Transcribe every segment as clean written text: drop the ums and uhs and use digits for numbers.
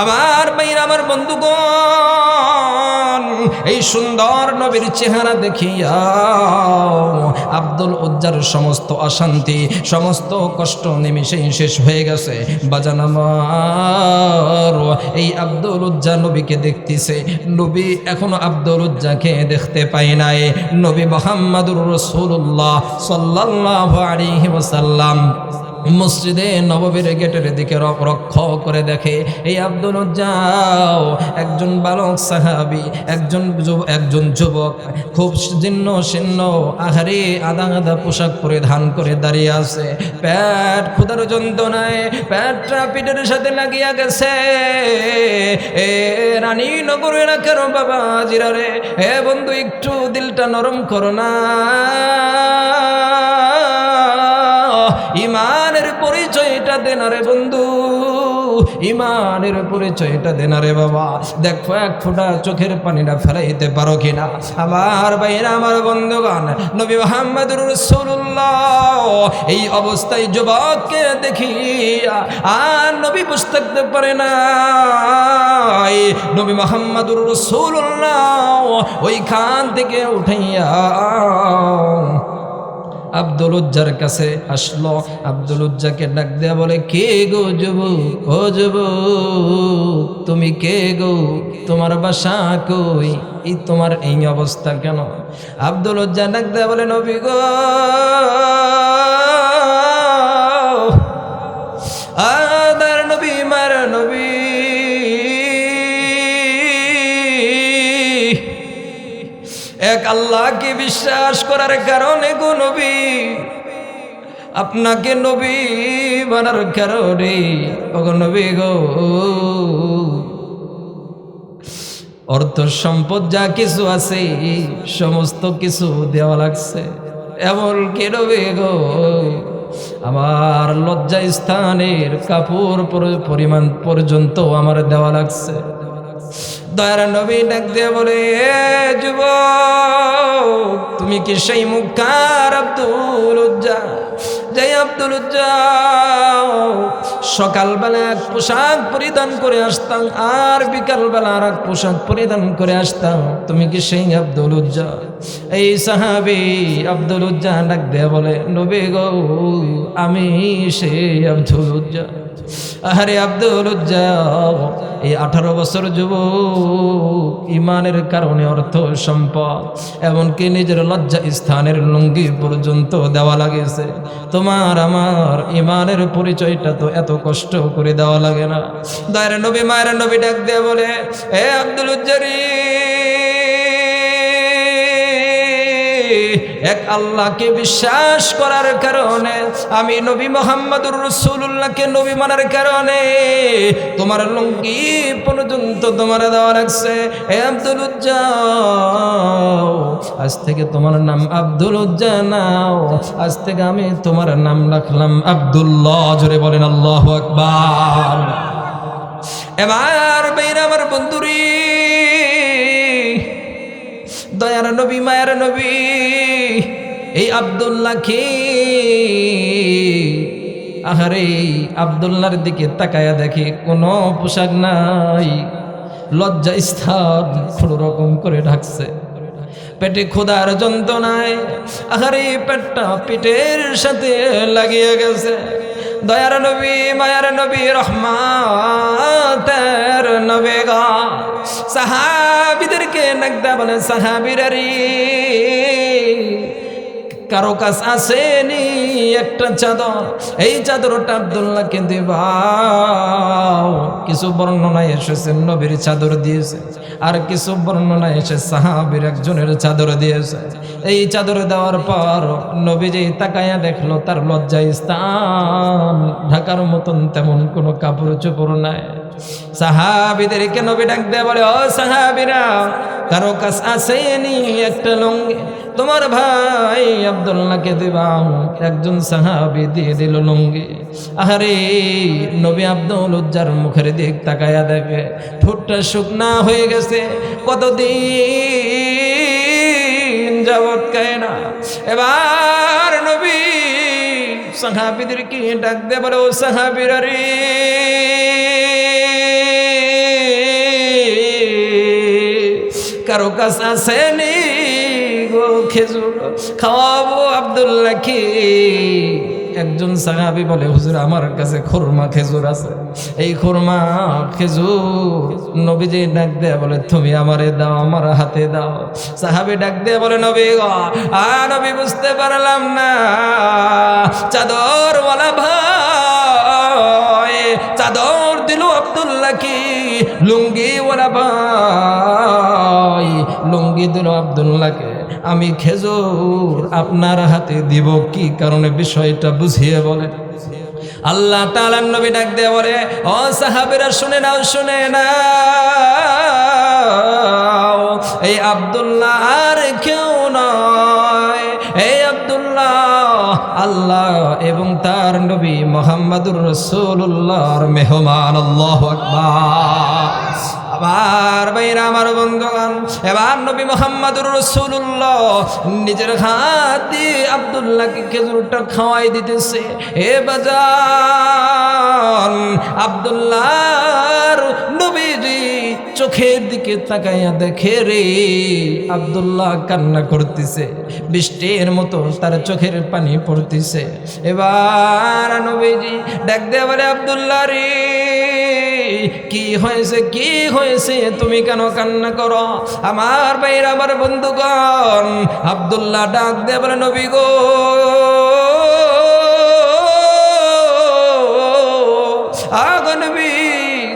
আমার ভাইরা, আমার বন্ধুগণ, এই সুন্দর নবীর চেহারা দেখিয়া আব্দুল উজ্জার সমস্ত অশান্তি, সমস্ত কষ্ট নিমিষেই শেষ হয়ে গেছে। বাজান আমার, এই আব্দুল উজ্জা নবীকে দেখতেছে, নবী এখনো আব্দুল উজ্জাকে দেখতে পায় নাই। নবী মুহাম্মদুর রাসূলুল্লাহ সাল্লাল্লাহু আলাইহি ওয়াসাল্লাম মসজিদে নববীর গেটের দিকে রক্ষ করে দেখে এই আব্দুল উজ্জাও একজন বালক সাহাবী, একজন যুবক, খুব জীর্ণ শীর্ণ, আহারে আদা আদা পোশাক পরিধান করে দাঁড়িয়ে আছে। পেট ক্ষুধার যন্ত্রণায় পেটটা পিঠের সাথে লাগিয়া গেছে। এ রানী নগরে না কেন বাবা জিরারে, হে বন্ধু একটু দিলটা নরম করো না। ইমানের পরিচয়টা দেন রে বন্ধু, ইমানের পরিচয়টা দেন রে বাবা। দেখো এক ফোঁটা চোখের পানিটা ফেলাইতে পারো কিনা। আমার ভাইরা, আমার বন্ধুগণ, নবী মুহাম্মদুর রাসূলুল্লাহ এই অবস্থায় যুবককে দেখিয়া আর নবী বসে থাকতে পারে না। নবী মুহাম্মদুর রাসূলুল্লাহ ওইখান থেকে উঠাইয়া আব্দুল উজ্জার কাছে আসলো। আব্দুল উজ্জাকে ডাক দেয়া বলে, কে গো যুবক, ও যুবক তুমি কে গো, তোমার বাসা কই, এই তোমার এই অবস্থা কেন? আব্দুল উজ্জা ডাক দেয়া বলে, নবী গো, আদার নবী, মার নবী, এক আল্লাহকে বিশ্বাস করার কারণে গো নবী, আপনাকে নবী বানার কারণে ওগো নবী গো, অর্থ সম্পদ যা কিছু আছে সমস্ত কিছু দেওয়া লাগছে। এমন কি নবী গো, আমার লজ্জা স্থানের কাপড় পরিমাণ পর্যন্ত আমার দেওয়া লাগছে। দয়ার নবী ডাক দিয়ে বলে, যুবক তুমি কি সেই মুক্তার আব্দুল উজ্জা, যাই আব্দুল উজ্জা সকালবেলা এক পোশাক পরিধান করে আসতাম আর বিকালবেলা আর এক পোশাক পরিধান করে আসতাম, তুমি কি সেই আব্দুল উজ্জা? এই সাহাবী আব্দুল উজ্জা ডাক দিয়ে বলে, নবী গো আমি সেই আব্দুল উজ্জা। আরে আব্দুল উজ্জা এই 18 বছর যুবক, ইমানের কারণে অর্থ সম্পদ এমনকি নিজের লজ্জা স্থানের লুঙ্গি পর্যন্ত দেওয়া লাগেছে। তোমার আমার ইমানের পরিচয়টা তো এত কষ্ট করে দেওয়া লাগে না। দয়ার নবী, মায়ের নবী ডাক দিয়ে বলে, হে আব্দুল উজ্জারি, এক আল্লাহকে বিশ্বাস করার কারণে, আমি নবী মুহাম্মদুর রাসূলুল্লাহকে নবী মানার কারণে তোমার লুঙ্গি পর্যন্ত তোমার দেওয়া লাগছে। হে আব্দুল উজ্জা, আজ থেকে তোমার নাম আব্দুল উজ্জা নাও, আজ থেকে আমি তোমার নাম রাখলাম আব্দুল্লাহ। জোরে বলেন আল্লাহু আকবার। এবার বের আমার বন্ধুরি, দয়ার নবী, মায়ের নবী এই আব্দুল্লাহকে, আহারে আব্দুল্লাহর দিকে তাকায়া দেখে কোনো পোশাক নাই, লজ্জা স্থান কোনো রকম করে ঢাকছে, পেটে ক্ষুধার যন্ত্রণায় আহারে পেটটা পিঠের সাথে লাগিয়ে গেছে। দয়ার নবী, মায়ার নবী, রহমাতের নবী গো, সাহাবীদেরকে নাকদা বলে, সাহাবীরা রে, কারো কাছে আসেনি একটা চাদর, এই চাদরটা আব্দুল্লাহকে দিবাও। কিছু বর্ণনায় এসেছে নবীর চাদর দিয়েছে, আর কিছু বর্ণনায় এসে সাহাবীর একজনের চাদর দিয়েছে। এই চাদর দেওয়ার পর নবী যেই তাকায়া দেখলো তার লজ্জায় স্থান ঢাকার মতন তেমন কোনো কাপড় চোপড় নাই। সাহাবীদেরকে নবী ডাক দেয়া বলে, ও সাহাবীরা, কারো কাছে আসেনি একটা লুঙ্গি, তোমার ভাই আব্দুল্লাহকে দিবাও। একজন সাহাবী দিয়ে দিল লুঙ্গি। আহারে নবী আব্দুল উজ্জার মুখের দিক তাকায়া দেখে ঠোঁটটা শুকনা হয়ে গেছে, কতদিন যাবত খায় না। এবার নবী সাহাবীদেরকে ডাক দিয়ে বলে, ও সাহাবীরা রে, কারো কাছে আসেনি গো খেজুর খাওয়াবো আব্দুল্লাহকে। একজন সাহাবী বলে হুজুর আমার কাছে খুরমা খেজুর আছে, এই খুরমা খেজুর নবীজি ডাক দেয়া বলে তুমি আমারে দাও, আমার হাতে দাও। সাহাবী ডাক দেয়া বলে নবী গো নবী বুঝতে পারলাম না, চাদরওয়ালা ভাই চাদর দিল আব্দুল্লাহকে, লুঙ্গিওয়ালা ভাই লুঙ্গি দিল আব্দুল্লাহকে, আমি খেজুর আপনার হাতে দিব কি কারণে বিষয়টা বুঝিয়ে বলেন। আল্লাহ তাআলার নবী ডাক দিয়ে বলে ও সাহাবীরা শুনে নাও, শুনে নাও, এই আব্দুল্লাহ আর কেউ নয়, এই আব্দুল্লাহ আল্লাহ এবং তার নবী মুহাম্মদুর রাসূলুল্লাহর মেহমান। আল্লাহু আকবার। আবার ভাইরা আমার বন্ধুগণ, এবার নবী মুহাম্মদুর রাসূলুল্লাহ নিজের হাত দিয়ে আব্দুল্লাহকে খেজুরটা খাওয়াই দিতেছে। এ বাজান আব্দুল্লাহর নবীজি চোখের দিকে তাকাইয়া দেখে রে আব্দুল্লাহ কান্না করতেছে, বৃষ্টির মতো তার চোখের পানি পড়তেছে। এবার নবীজি ডাক দিয়ে বলে আব্দুল্লাহ রে কি হয়েছে, কি হয়েছে, তুমি কেন কান্না করো? আমার ভাইরা আমার বন্ধুগণ, আব্দুল্লাহ ডাক দিয়ে বলে নবী গো নবী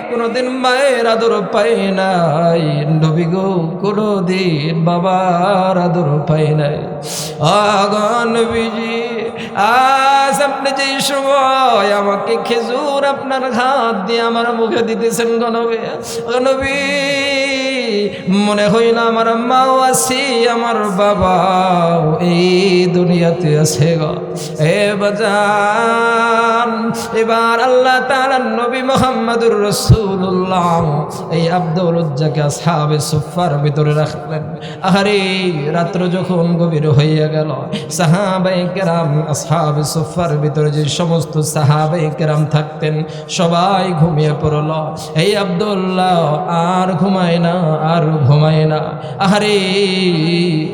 কোনদিন মায়ের আদর পাই নাই, নবী গো কোনদিন বাবার আদর পাই নাই। নবীজি আজ আপনি যে সময় আমাকে খেজুর আপনার হাত দিয়ে আমার মুখে দিতেছেন গো নবী, মনে হইল আমার মাও আছি, আমার বাবাও এই দুনিয়াতে আছে গো। এ বাজান এবার আল্লাহ তাআলার নবী মুহাম্মদুর রাসূলুল্লাহ এই আব্দুল উজ্জাকে আসহাবে সুফফার ভিতরে রাখলেন। আরে রাত্র যখন গভীর হইয়া গেল, সাহাবায়ে কেরাম আসহাবে সুফফার ভিতরে যে সমস্ত সাহাবায়ে কেরাম থাকতেন সবাই ঘুমিয়ে পড়ল। এই আব্দুল্লাহ আর ঘুমায় না, আর ঘুমায় না। আরে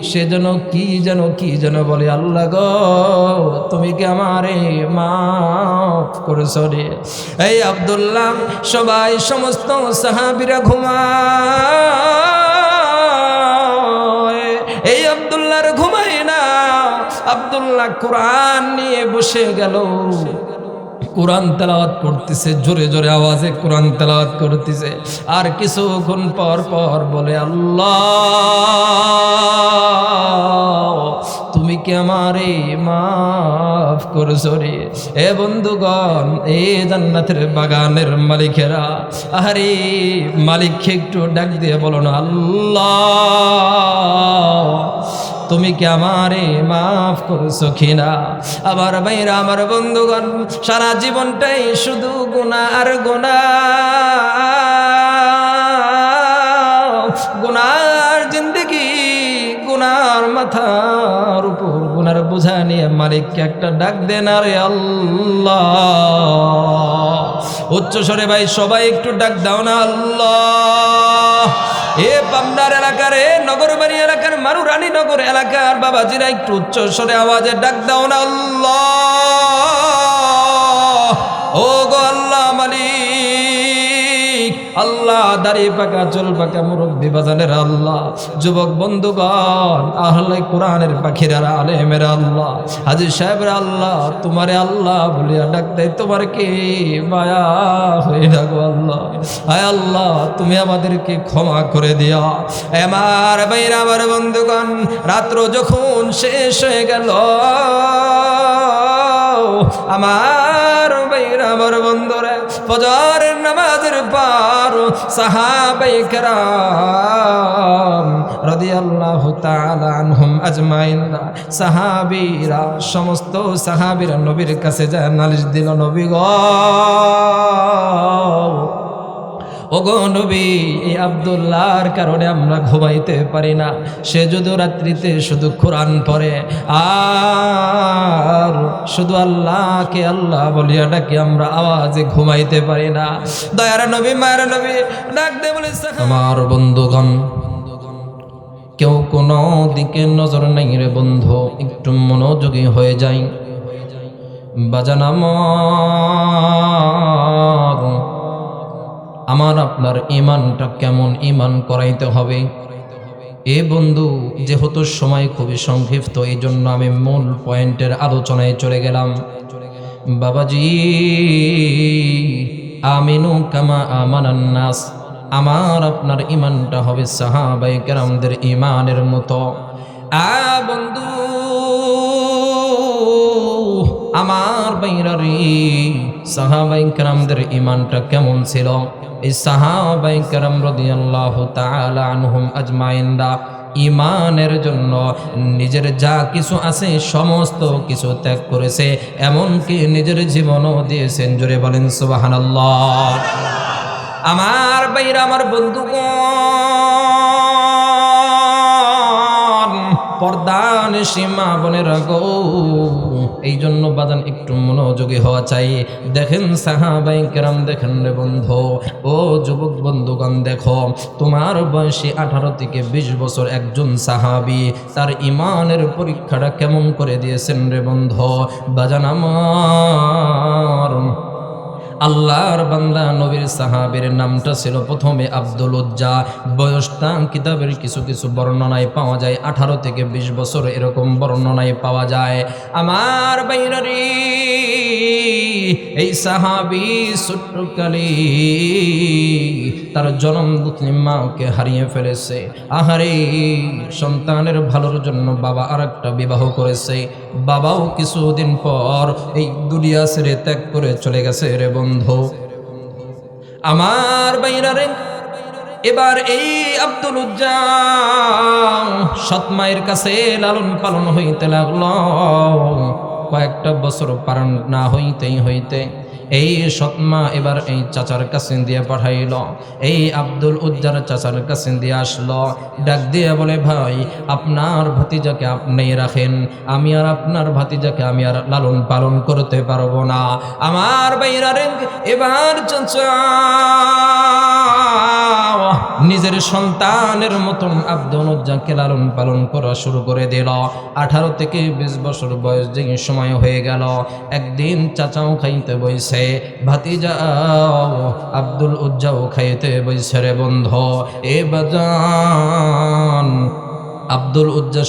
সে যেন কি যেন বলে আল্লাহ গো তুমি কি আমারে মাফ করেছ রে। এই আব্দুল্লাহ সবাই সমস্ত সাহাবীরা ঘুমায়, এই আব্দুল্লাহর ঘুমায় না। আব্দুল্লাহ কোরআন নিয়ে বসে গেল, কোরআন তেলাওয়াত করতেছে, জোরে জোরে আওয়াজে কোরআন তেলাওয়াত করতেছে। আর কিছুক্ষণ পর পর বলে আল্লাহ তুমি কি আমারে মাফ করছো রে। এ বন্ধুগণ, এ জান্নাতের বাগানের মালিকেরা, আরে মালিককে একটু ডাক দিয়ে বলো না আল্লাহ তুমি কি আমারে মাফ করছো কিনা। আবার ভাইরা আমার বন্ধুগণ, সারা জীবনটাই শুধু গুনাহ আর গুনার জিন্দগি, গুনার মাথার উপর গুনার বোঝা নিয়ে মালিককে একটা ডাক দেন আরে আল্লাহ। উচ্চ স্বরে ভাই সবাই একটু ডাক দাও না আল্লাহ। এ পাবনার এলাকার, এ নগরবাড়ি এলাকার, মারুরানী নগর এলাকার বাবাজিরা একটু উচ্চ স্বরে আওয়াজে ডাক দাও না আল্লাহ। ও গো আল্লাহ মালিক, আল্লাহ দাড়ি পাকা চুল পাকা মুরব্বী বাজানের আল্লাহ, যুবক বন্ধুগণ, আহলে কোরআনের পাখিরা, আলেমেরা আল্লাহ, হাজী সাহেবরা আল্লাহ, তোমারে আল্লাহ বলিয়া ডাক দেয়, তোমার কি মায়া হয়ে ডাকো আল্লাহ। আয় আল্লাহ তুমি আমাদেরকে ক্ষমা করে দিয়া। আমার ভাইরা আমার বন্ধুগণ, রাত্র যখন শেষ হয়ে গেল, আমার ভাইরা আমার বন্ধুরা ফজরের নামাজের পর সাহাবায়ে কেরাম রাদিয়াল্লাহু তাআলা আনহুম আজমাইন, সাহাবীরা সমস্ত সাহাবীরা নবীর কাছে যায় নালিশ দিল, নবী গো ওগো নবী, এই আব্দুল্লাহর কারণে আমরা ঘুমাইতে পারি না। সে যদি রাত্রিতে শুধু কোরআন পড়ে আর শুধু আল্লাহকে আল্লাহ বলিয়া ডাকে, আমরা আওয়াজে ঘুমাইতে পারি না। দয়ার নবী মায়ের নবী ডাক দে বলে আমার বন্ধুগণ কেউ কোনো দিকে নজর নাই রে বন্ধু, একটু মনোযোগী হয়ে যাই। বাজান আমার আপনার ইমানটা কেমন, ইমান করাইতে হবে। এ বন্ধু, যেহেতু সময় খুবই সংক্ষিপ্ত, এই জন্য আমি মূল পয়েন্টের আলোচনায় চলে গেলাম। বাবাজি, আমিনু কামা আমানান নাস, আমার আপনার ইমানটা হবে সাহাবায়ে কেরামদের ইমানের মতো। বন্ধু আমার বাইরারি, সাহাবায়ে কেরামদের ইমানটা কেমন ছিল? এই সাহাবায়ে কেরাম রাদিয়াল্লাহু তাআলা আনহুম আজমাইনরা ইমানের জন্য নিজের যা কিছু আছে সমস্ত কিছু ত্যাগ করেছে, এমনকি নিজের জীবনও দিয়েছেন। জোরে বলেন সুবহানাল্লাহ। আমার বাইরা, আমার বন্ধুগণ, পর্দার সীমা বনে রাখো। এই জন্য বাজান একটু মনোযোগী হওয়া চাই। দেখেন সাহাবায়ে কেরাম, দেখেন রে বন্ধু, ও যুবক বন্ধুগণ, দেখো তোমার বয়সী 18 থেকে 20 বছর একজন সাহাবী তার ইমানের পরীক্ষাটা কেমন করে দিয়েছেন রে বন্ধু। বাজান আমার আল্লাহর বান্দা নবীর সাহাবীর নামটা ছিল প্রথমে আব্দুল উজ্জা। বয়সটা কিতাবের কিছু কিছু বর্ণনায় পাওয়া যায় 18 থেকে 20 বছর, এরকম বর্ণনায় পাওয়া যায়। আমার বাইরারি, এই সাহাবী ছোট্টকালে তার জন্মদাত্রী মাকে হারিয়ে ফেলেছে। আহারে, সন্তানের ভালোর জন্য বাবা আরেকটা বিবাহ করেছে। বাবাও কিছুদিন পর এই দুনিয়া ছেড়ে ত্যাগ করে চলে গেছে রে বন্ধু। আমার বাইরারে, এবার এই আব্দুল উজ্জা সৎ মায়ের কাছে লালন পালন হইতে লাগলো। কয়েকটা বছর পালন না হইতে এই সৎমা এবার এই চাচার কাছে দিয়ে পাঠাইল। এই আব্দুল উজ্জার চাচার কাছে দিয়ে আসলো, ডাক দিয়ে বলে, ভাই আপনার ভাতিজাকে আপনি রাখেন, আমি আর আপনার ভাতিজাকে আমি আর লালন পালন করতে পারবো না। আমার বাইরারে, এবার চাচা নিজের সন্তানের মতন আব্দুল উজ্জাকে লালন পালন করা শুরু করে দিল। 18 থেকে 20 বছর বয়স যে সময় হয়ে গেল, একদিন চাচাও খাইতে বইছে, ভাতিজাও আব্দুল উজ্জাও খাইতে বইছে রে বন্ধু। এ বাজান, আব্দুল উজ্জা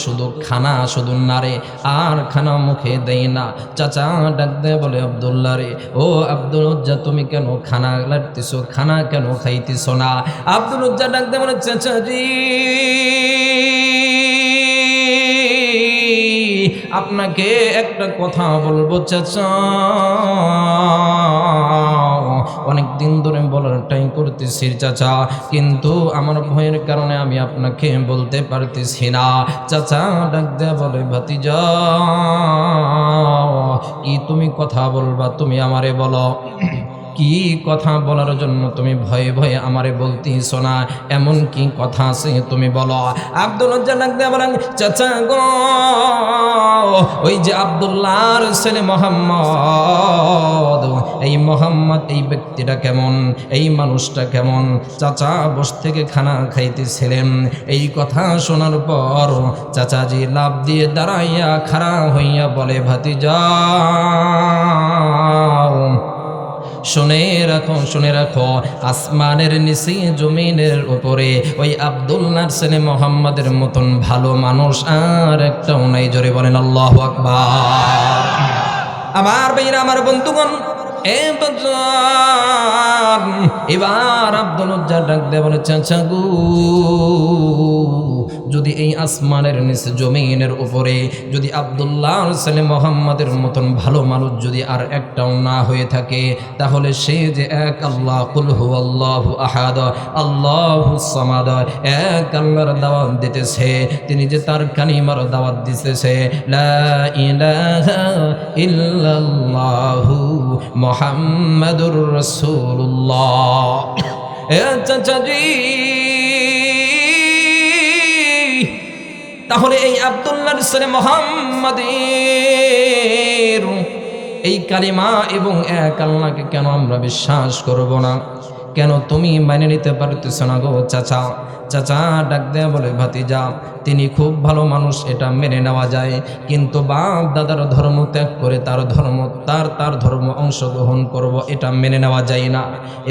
শুধু নারে, আর খানা মুখে দেয় না। চাচা ডাক দেয় বলে, আব্দুল্লাহ রে, ও আব্দুল উজ্জা, তুমি কেন খানা লাগতেছো, খানা কেন খাইতেছ না? আব্দুল উজ্জা ডাক দেয় বলে, চাচা জি, আপনাকে একটা কথা বলবো চাচা, অনেক দিন ধরে বলার ট্রাই করতেছি চাচা, কিন্তু আমার ভয়ের কারণে আমি আপনাকে বলতে পারতেছি না। চাচা ডাক দেয়া বলে, ভাতিজা, কি তুমি কথা বলবা, তুমি আমারে বলো। কি কথা বলার জন্য তুমি ভয়ে ভয়ে আমারে বলতেছ না, এমন কি কথা আছে তুমি বলো। আব্দুল উজ্জা ডাক দেয়া বলেন, চাচা গো, ওই যে আব্দুল্লাহর ছেলে মোহাম্মদ, এই মোহাম্মদ, এই ব্যক্তিটা কেমন, এই মানুষটা কেমন? চাচা বস থেকে খানা খাইতেছিলেন। এই কথা শোনার পর চাচাজি লাভ দিয়ে দাঁড়াইয়া খাড়া হইয়া বলে, ভাতিজা, শুনে রাখো, আসমানের নিচে জমিনের উপরে ওই আব্দুল্লাহর ছেলে মোহাম্মদের মতন ভালো মানুষ আর একটাও নাই। জোরে বলেন আল্লাহু আকবার। আমার ভাইরা, আমার বন্ধুগণ, এবার আব্দুল উজ্জা ডাক দেয়া বলে, চাচা গো, যদি এই আসমানের নিচে জমিনের উপরে যদি আব্দুল্লাহর ছেলে মোহাম্মদের মতন ভালো মানুষ যদি আর একটাও না হয়ে থাকে, তাহলে সে যে এক আল্লাহ, কুল হুয়াল্লাহু আহাদ, আল্লাহুস সামাদ, এক আল্লাহর দাওয়াত দিতেছে, তিনি যে তার কালিমার দাওয়াত দিতেছে, লা ইলাহা ইল্লাল্লাহু মুহাম্মাদুর রাসূলুল্লাহ। চাচাজি, তাহলে এই আব্দুল্লাহর ছেলে মুহাম্মাদের এই কালিমা এবং এক আল্লাহকে কেন আমরা বিশ্বাস করব না? কেন তুমি মেনে নিতে পারতেছ না গো চাচা? চাচা ডাক দেয়া বলে ভাতিজা, তিনি খুব ভালো মানুষ, এটা মেনে নেওয়া যায়, কিন্তু বাপ দাদার ধর্ম ত্যাগ করে তার ধর্ম অংশগ্রহণ করব, এটা মেনে নেওয়া যায় না।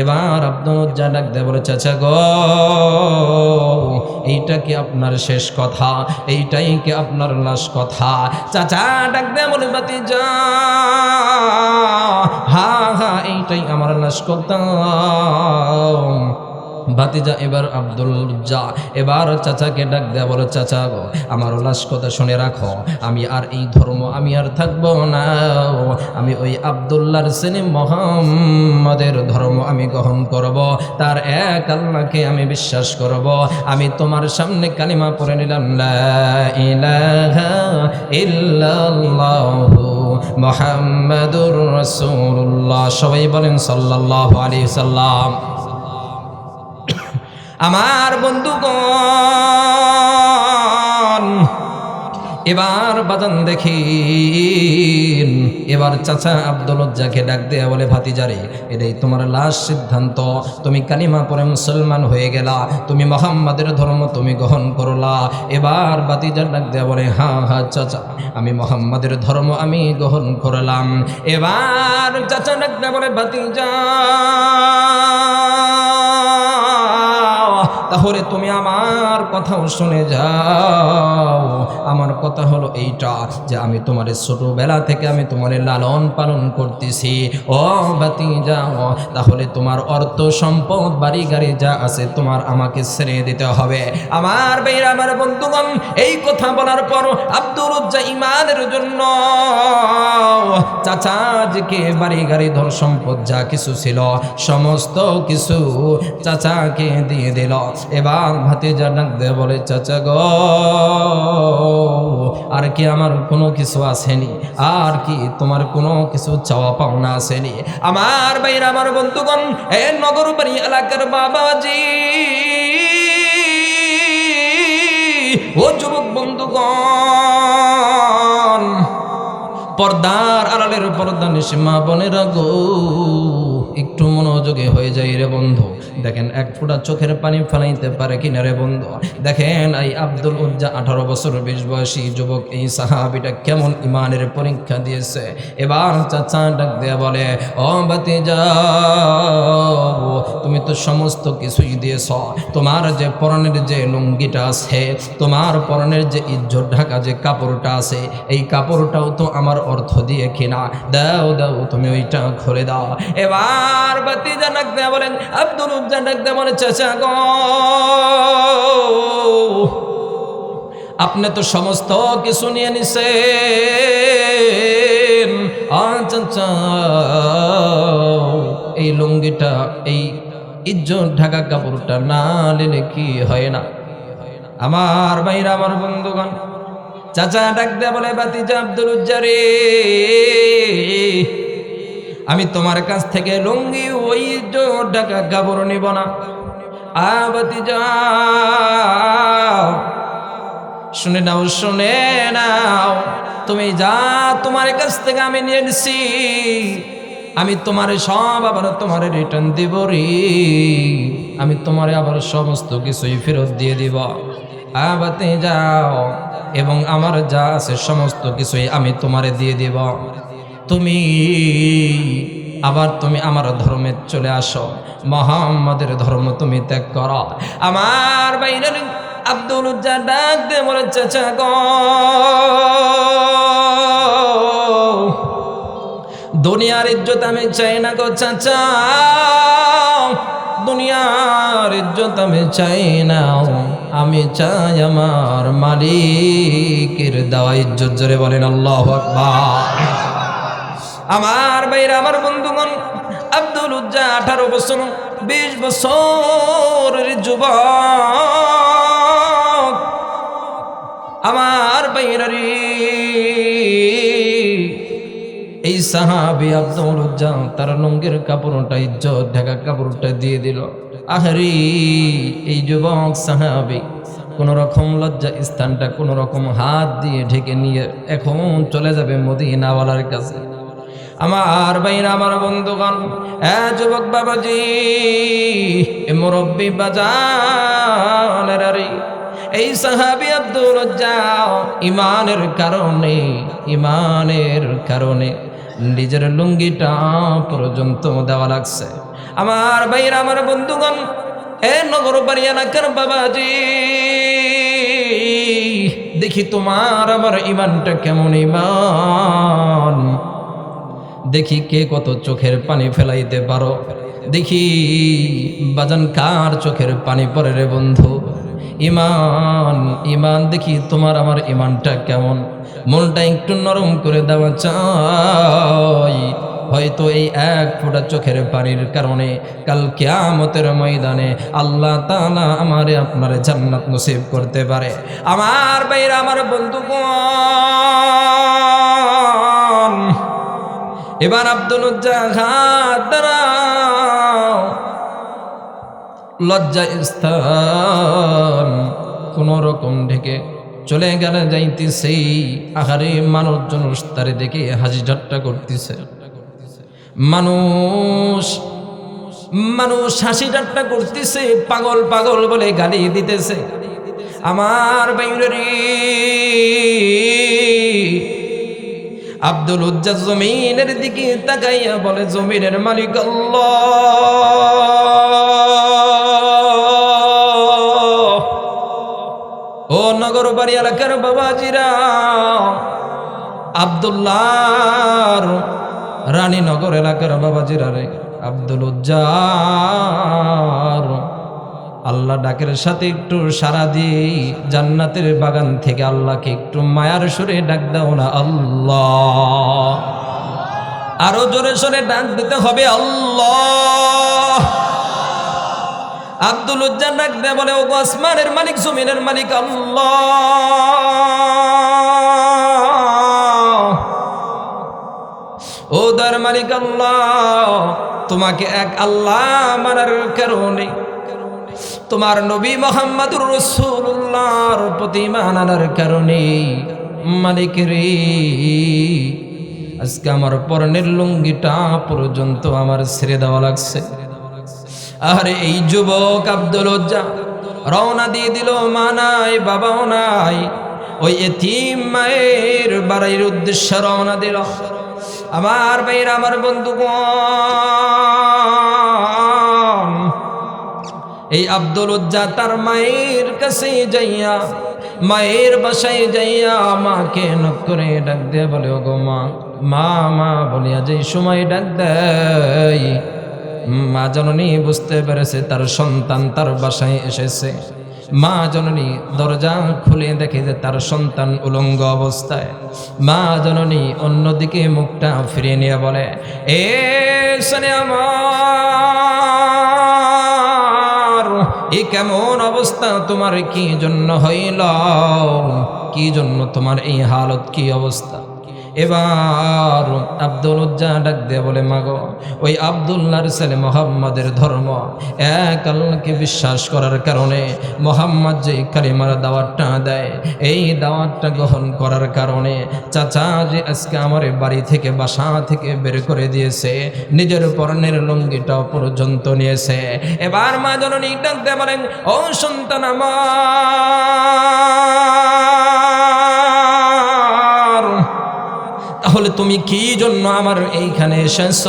এবার আব্দুল উজ্জা ডাক দেয়া বলে চাচা গো, এইটা কি আপনার শেষ কথা? এইটাই কি আপনার লাস্ট কথা? চাচা ডাক দেয়া বলে ভাতিজা, হ্যাঁ হ্যাঁ এইটাই আমার লাস্ট কথা। ভাতিজা এবার আব্দুল উজ্জা এবার চাচাকে ডাক দেয়া বলে চাচা গো, আমার লাশ কথা শুনে রাখো, আমি আর এই ধর্ম আমি আর থাকবো না, আমি ওই আব্দুল্লাহর ছেলে মুহাম্মাদের ধর্ম আমি গ্রহণ করব, তার এক আল্লাহকে আমি বিশ্বাস করব। আমি তোমার সামনে কালিমা পড়ে নিলাম, লা ইলাহা ইল্লাল্লাহু মুহাম্মাদুর রাসূলুল্লাহ। সবাই বলেন সাল্লাল্লাহু আলাইহি সাল্লাম। আমার বন্ধুগণ, এবার বাজান দেখিন, এবার চাচা আব্দুল উজ্জাকে ডাক দেয়া বলে ভাতিজারে, এটাই তোমার লাস্ট সিদ্ধান্ত, তুমি কালিমা পড়ে মুসলমান হয়ে গেলা, তুমি মুহাম্মাদের ধর্ম তুমি গ্রহণ করলা। এবার ভাতিজার ডাক দেয়া বলে, হ্যাঁ হ্যাঁ চাচা, আমি মুহাম্মাদের ধর্ম আমি গ্রহণ করলাম। এবার চাচা ডাক দেয়া বলে ভাতিজা, তাহলে তুমি আমার কথাও শুনে যাও। আমার কথা হলো এইটা যে আমি তোমার ছোটবেলা থেকে আমি তোমার লালন পালন করতেছি। ও ভাতিজা, তাহলে তোমার অর্থ সম্পদ বাড়ি গাড়ি যা আছে তোমার আমাকে ছেড়ে দিতে হবে। আমার ভাইরা, আমার বন্ধুগণ, এই কথা বলার পর আব্দুল উজ্জা ইমানের জন্য চাচাকে বাড়ি গাড়ি ধন সম্পদ যা কিছু ছিল সমস্ত কিছু চাচাকে দিয়ে দিল। এবার ভাতিজা ডাক দিয়ে বলে, চাচা গো, আর কি আমার কোনো কিছু আসেনি? আর কি তোমার কোনো কিছু চাওয়া পাওনা আসেনি? আমার ভাইরা, আমার বন্ধুগণ, এ নগর বাড়ি এলাকার বাবাজি ও যুবক বন্ধুগণ, পর্দার আড়ালের পর্দা নিশে মা বোনেরা গো, একটু মনোযোগে হয়ে যায় রে বন্ধু। দেখেন এক ফোঁটা চোখের পানি ফেলাইতে পারে কিনা রে বন্ধু। দেখেন এই আব্দুল উজ্জা 18 বছর 20 বয়সী যুবক, এই সাহাবীটা কেমন ইমানের পরীক্ষা দিয়েছে। এবার চাচা ডাক দেয়া বলে, ও ভাতিজা, তুমি তো সমস্ত কিছুই দিয়েছ, তোমার যে পরনের যে লুঙ্গিটা আছে, তোমার পরনের যে ইজ্জত ঢাকা যে কাপড়টা আছে, এই কাপড়টাও তো আমার অর্থ দিয়ে কিনা, দাও দাও তুমি ওইটা খুলে দাও। এবার ভাতিজা ডাক দেয়া বলেন, আব্দুল উজ্জা ডাক দেয়া বলে, চাচা গো, আপনি তো সমস্ত কিছু নিয়ে নিছেন, চাচা এই লুঙ্গিটা এই ইজ্জত ঢাকা কাপড়টা না নিলে কি হয় না? আমার ভাইরা, আমার বন্ধুগণ, চাচা ডাক দেয়া বলে, ভাতিজা আব্দুল উজ্জা রে, আমি তোমার কাছ থেকে লুঙ্গি ওই ঢাকা কাপড় নিব না। ভাতিজা শুনে নাও, শুনে নাও, তুমি যা তোমার কাছ থেকে আমি নিয়ে নিছি, আমি তোমার সব আবার তোমার রিটার্ন দিব রে, আমি তোমার আবার সমস্ত কিছুই ফেরত দিয়ে দিব। ভাতিজা, এবং আমার যা আছে সমস্ত কিছুই আমি তোমারে দিয়ে দিব, তুমি আবার তুমি আমার ধর্মে চলে আসো, মুহাম্মাদের ধর্ম তুমি ত্যাগ করো। আমার বাইরে আব্দুল উজ্জা ডাক দে বলে, চাচা গো, দুনিয়ার ইজ্জত আমি চাই না গো চাচা, দুনিয়ার ইজ্জত আমি চাই না, আমি চাই আমার মালিকের দেওয়া ইজ্জত। জোরে বলেন আল্লাহু আকবার। আমার ভাইরা, আমার বন্ধুগণ, আব্দুল উজ্জা 18 বছর 20 বছরের যুবক। আমার ভাইরা রে, এই সাহাবী আব্দুল উজ্জা তার লুঙ্গির কাপড়টা ইজ্জত ঢাকা কাপড়টা দিয়ে দিল। আহারে, এই যুবক সাহাবী কোন রকম লজ্জা স্থানটা কোন রকম হাত দিয়ে ঢেকে নিয়ে এখন চলে যাবে মদিনাওয়ালার কাছে। আমার ভাইরা আমার বন্ধুগণ, যুবক বাবাজি, মুরব্বী বাজানেরা রে, এই সাহাবী আব্দুল উজ্জা ইমানের কারণে নিজের লুঙ্গিটা পর্যন্ত দেওয়া লাগছে। আমার ভাইরা আমার বন্ধুগণ, নগর বাড়ি এলাকার বাবাজি, দেখি তোমার আমার ইমানটা কেমন ইমান, দেখি কে কত চোখের পানি ফেলাইতে পারো। দেখি বাজান কার চোখের পানি পড়ে রে বন্ধু। ইমান দেখি তোমার আমার ইমানটা কেমন। মনটা একটু নরম করে দেওয়া চাই। হয়তো এই এক ফোঁটা চোখের পানির কারণে কাল কিয়ামতের ময়দানে আল্লাহ তাআলা আমারে আপনারে জান্নাত নসিব করতে পারে। আমার ভাইরা আমার বন্ধুগণ, এবার আব্দুল উজ্জা হাত দাঁড়াও, লজ্জা স্থান কোন রকম ঢেকে চলে গেলে যাইতেছে। আহারে মানুষজন তারে দেখে হাসি ঠাট্টা করতেছে, মানুষ হাসি ঠাট্টা করতেছে, পাগল পাগল বলে গালি দিতেছে। আমার বাইরে আব্দুল উজ্জা জমিনের দিকে তাকাইয়া বলে, জমিনের মালিক আল্লাহ। ও নগর বাড়ি এলাকার বাবাজিরা, আব্দুল্লাহর রানীনগর এলাকার বাবাজিরা রে, আব্দুল উজ্জার আল্লাহ ডাকের সাথে একটু সারা দিয়ে জান্নাতের বাগান থেকে আল্লাহকে একটু মায়ার সুরে ডাক দাও না আল্লাহ। আরো জোরে সোরে ডাক দিতে হবে আল্লাহ। আব্দুল উজ্জা ডাক দেয় বলে, ও আসমানের মালিক জমিনের মালিক আল্লাহ, ও দয়ার মালিক আল্লাহ, তোমাকে এক আল্লাহ মানার কারণে, তোমার নবী মুহাম্মদুর রাসূলুল্লাহর প্রতি ঈমান আনার কারণে মালিক রে, আজকে আমার পরনের লুঙ্গিটা পর্যন্ত আমার ছেড়ে দেওয়া লাগছে। আরে এই যুবক আব্দুল উজ্জা রওনা দিয়ে দিল, মা নাই বাবাও নাই, ওই এতিম মায়ের বাড়ির উদ্দেশ্যে রওনা দিল। আমার ভাইরা আমার বন্ধুগণ, এই আব্দুল উজ্জা তার মায়ের কাছে যাইয়া, মায়ের বাসায় যাইয়া মাকে নক করে ডাক দিয়ে বলে, ও গো মা, মা মা বলিয়া যে সময় ডাক দেয়, মা জননী বুঝতে পেরেছে তার সন্তান তার বাসায় এসেছে। মা জননী দরজা খুলে দেখে যে তার সন্তান উলঙ্গ অবস্থায়। মা জননী অন্যদিকে মুখটা ফিরিয়ে নিয়ে বলে, এ শোনে আমার, এ কেমন অবস্থা তোমার, কি জন্য হইল, কি জন্য তোমার এই হালত, কি অবস্থা? এবার আব্দুল উজ্জা ডাক দিয়ে বলে, মাগো, ওই আব্দুল্লাহর ছেলে মুহাম্মাদের ধর্ম এক আল্লাহকে বিশ্বাস করার কারণে মুহাম্মদ যে কালিমার দাওয়াতটা দেয়, এই দাওয়াতটা গ্রহণ করার কারণে চাচা যে আজকে আমার বাড়ি থেকে বাসা থেকে বের করে দিয়েছে, নিজের পরনের লুঙ্গিটা পর্যন্ত নিয়েছে। এবার মা জননী ডাক দিয়ে বলেন, ও সন্তান আমার, তাহলে তুমি কি জন্য আমার এইখানে এসেছ?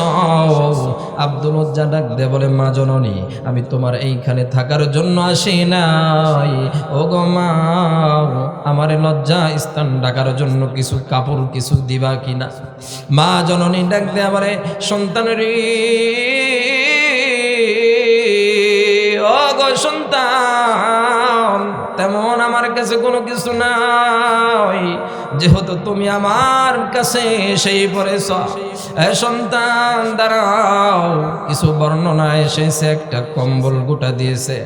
আব্দুল উজ্জা ডাক দিয়ে বলে, মা জননী, আমি তোমার এইখানে থাকার জন্য আসি নাই। ও গো মা, আমার লজ্জা স্থান ঢাকার জন্য কিছু কাপড় কিছু দিবা কিনা? মা জননী ডাক দিয়ে বলে, সন্তানের ও গো সন্তান, তেমন আমার কাছে কোনো কিছু নাই, যেহেতু তুমি আমার কাছে এসেই পড়েছ। সন্তান দাঁড়াও, কিছু বর্ণনায় এসেছে একটা কম্বল গোটা দিয়েছে,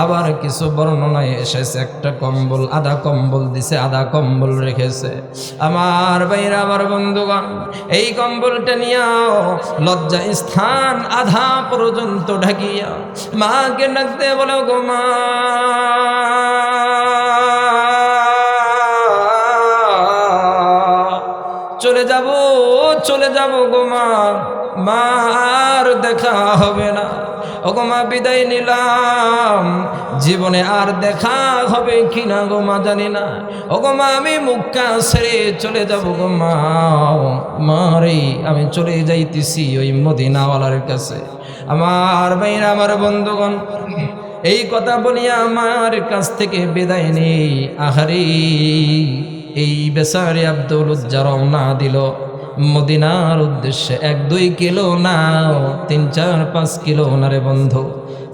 আবার কিছু বর্ণনায় এসেছে একটা কম্বল, আধা কম্বল দিছে, আধা কম্বল রেখেছে। আমার ভাইরা আমার বন্ধুগণ, এই কম্বলটা নিয়েও লজ্জা স্থান আধা পর্যন্ত ঢাকিয়া মাকে ডাকতে বলো, গো মা, চলে চলে যাব গো মা, মা আর দেখা হবে না। ও গো মা বিদায় নিলাম, জীবনে আর দেখা হবে কিনা গো মা জানি না। ও গো মা আমি মুক্কা ছেড়ে চলে যাব গো মা, মারে আমি চলে যাইতেছি ওই মদিনাওয়ালার কাছে। আমার ভাইরা, আমার বন্ধুগণ, এই কথা বলিয়া আমার কাছ থেকে বিদায় নেই। আহারে এই বেচারি আব্দুল উজ্জা রওনা দিল মদিনার উদ্দেশ্যে। 1-2 কিলো না, 3-4-5 কিলো না রে বন্ধু,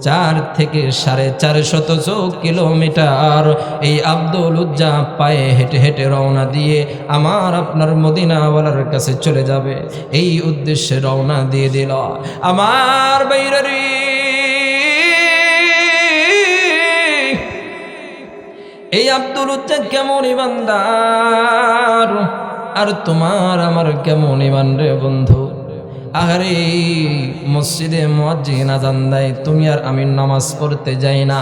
4 থেকে 450 কিলোমিটার এই আব্দুল উজ্জা পায়ে হেঁটে হেঁটে রওনা দিয়ে আমার আপনার মদিনাওয়ালার কাছে চলে যাবে, এই উদ্দেশ্যে রওনা দিয়ে দিল। আমার বাইরে এই আব্দুল উজ্জা কেমন ইমানদার, আর তোমার আমার কেমন ইমান রে বন্ধু। আরে মসজিদে মুয়াজ্জিন আযান দেয়, তুমি আর আমি নামাজ পড়তে যাই না।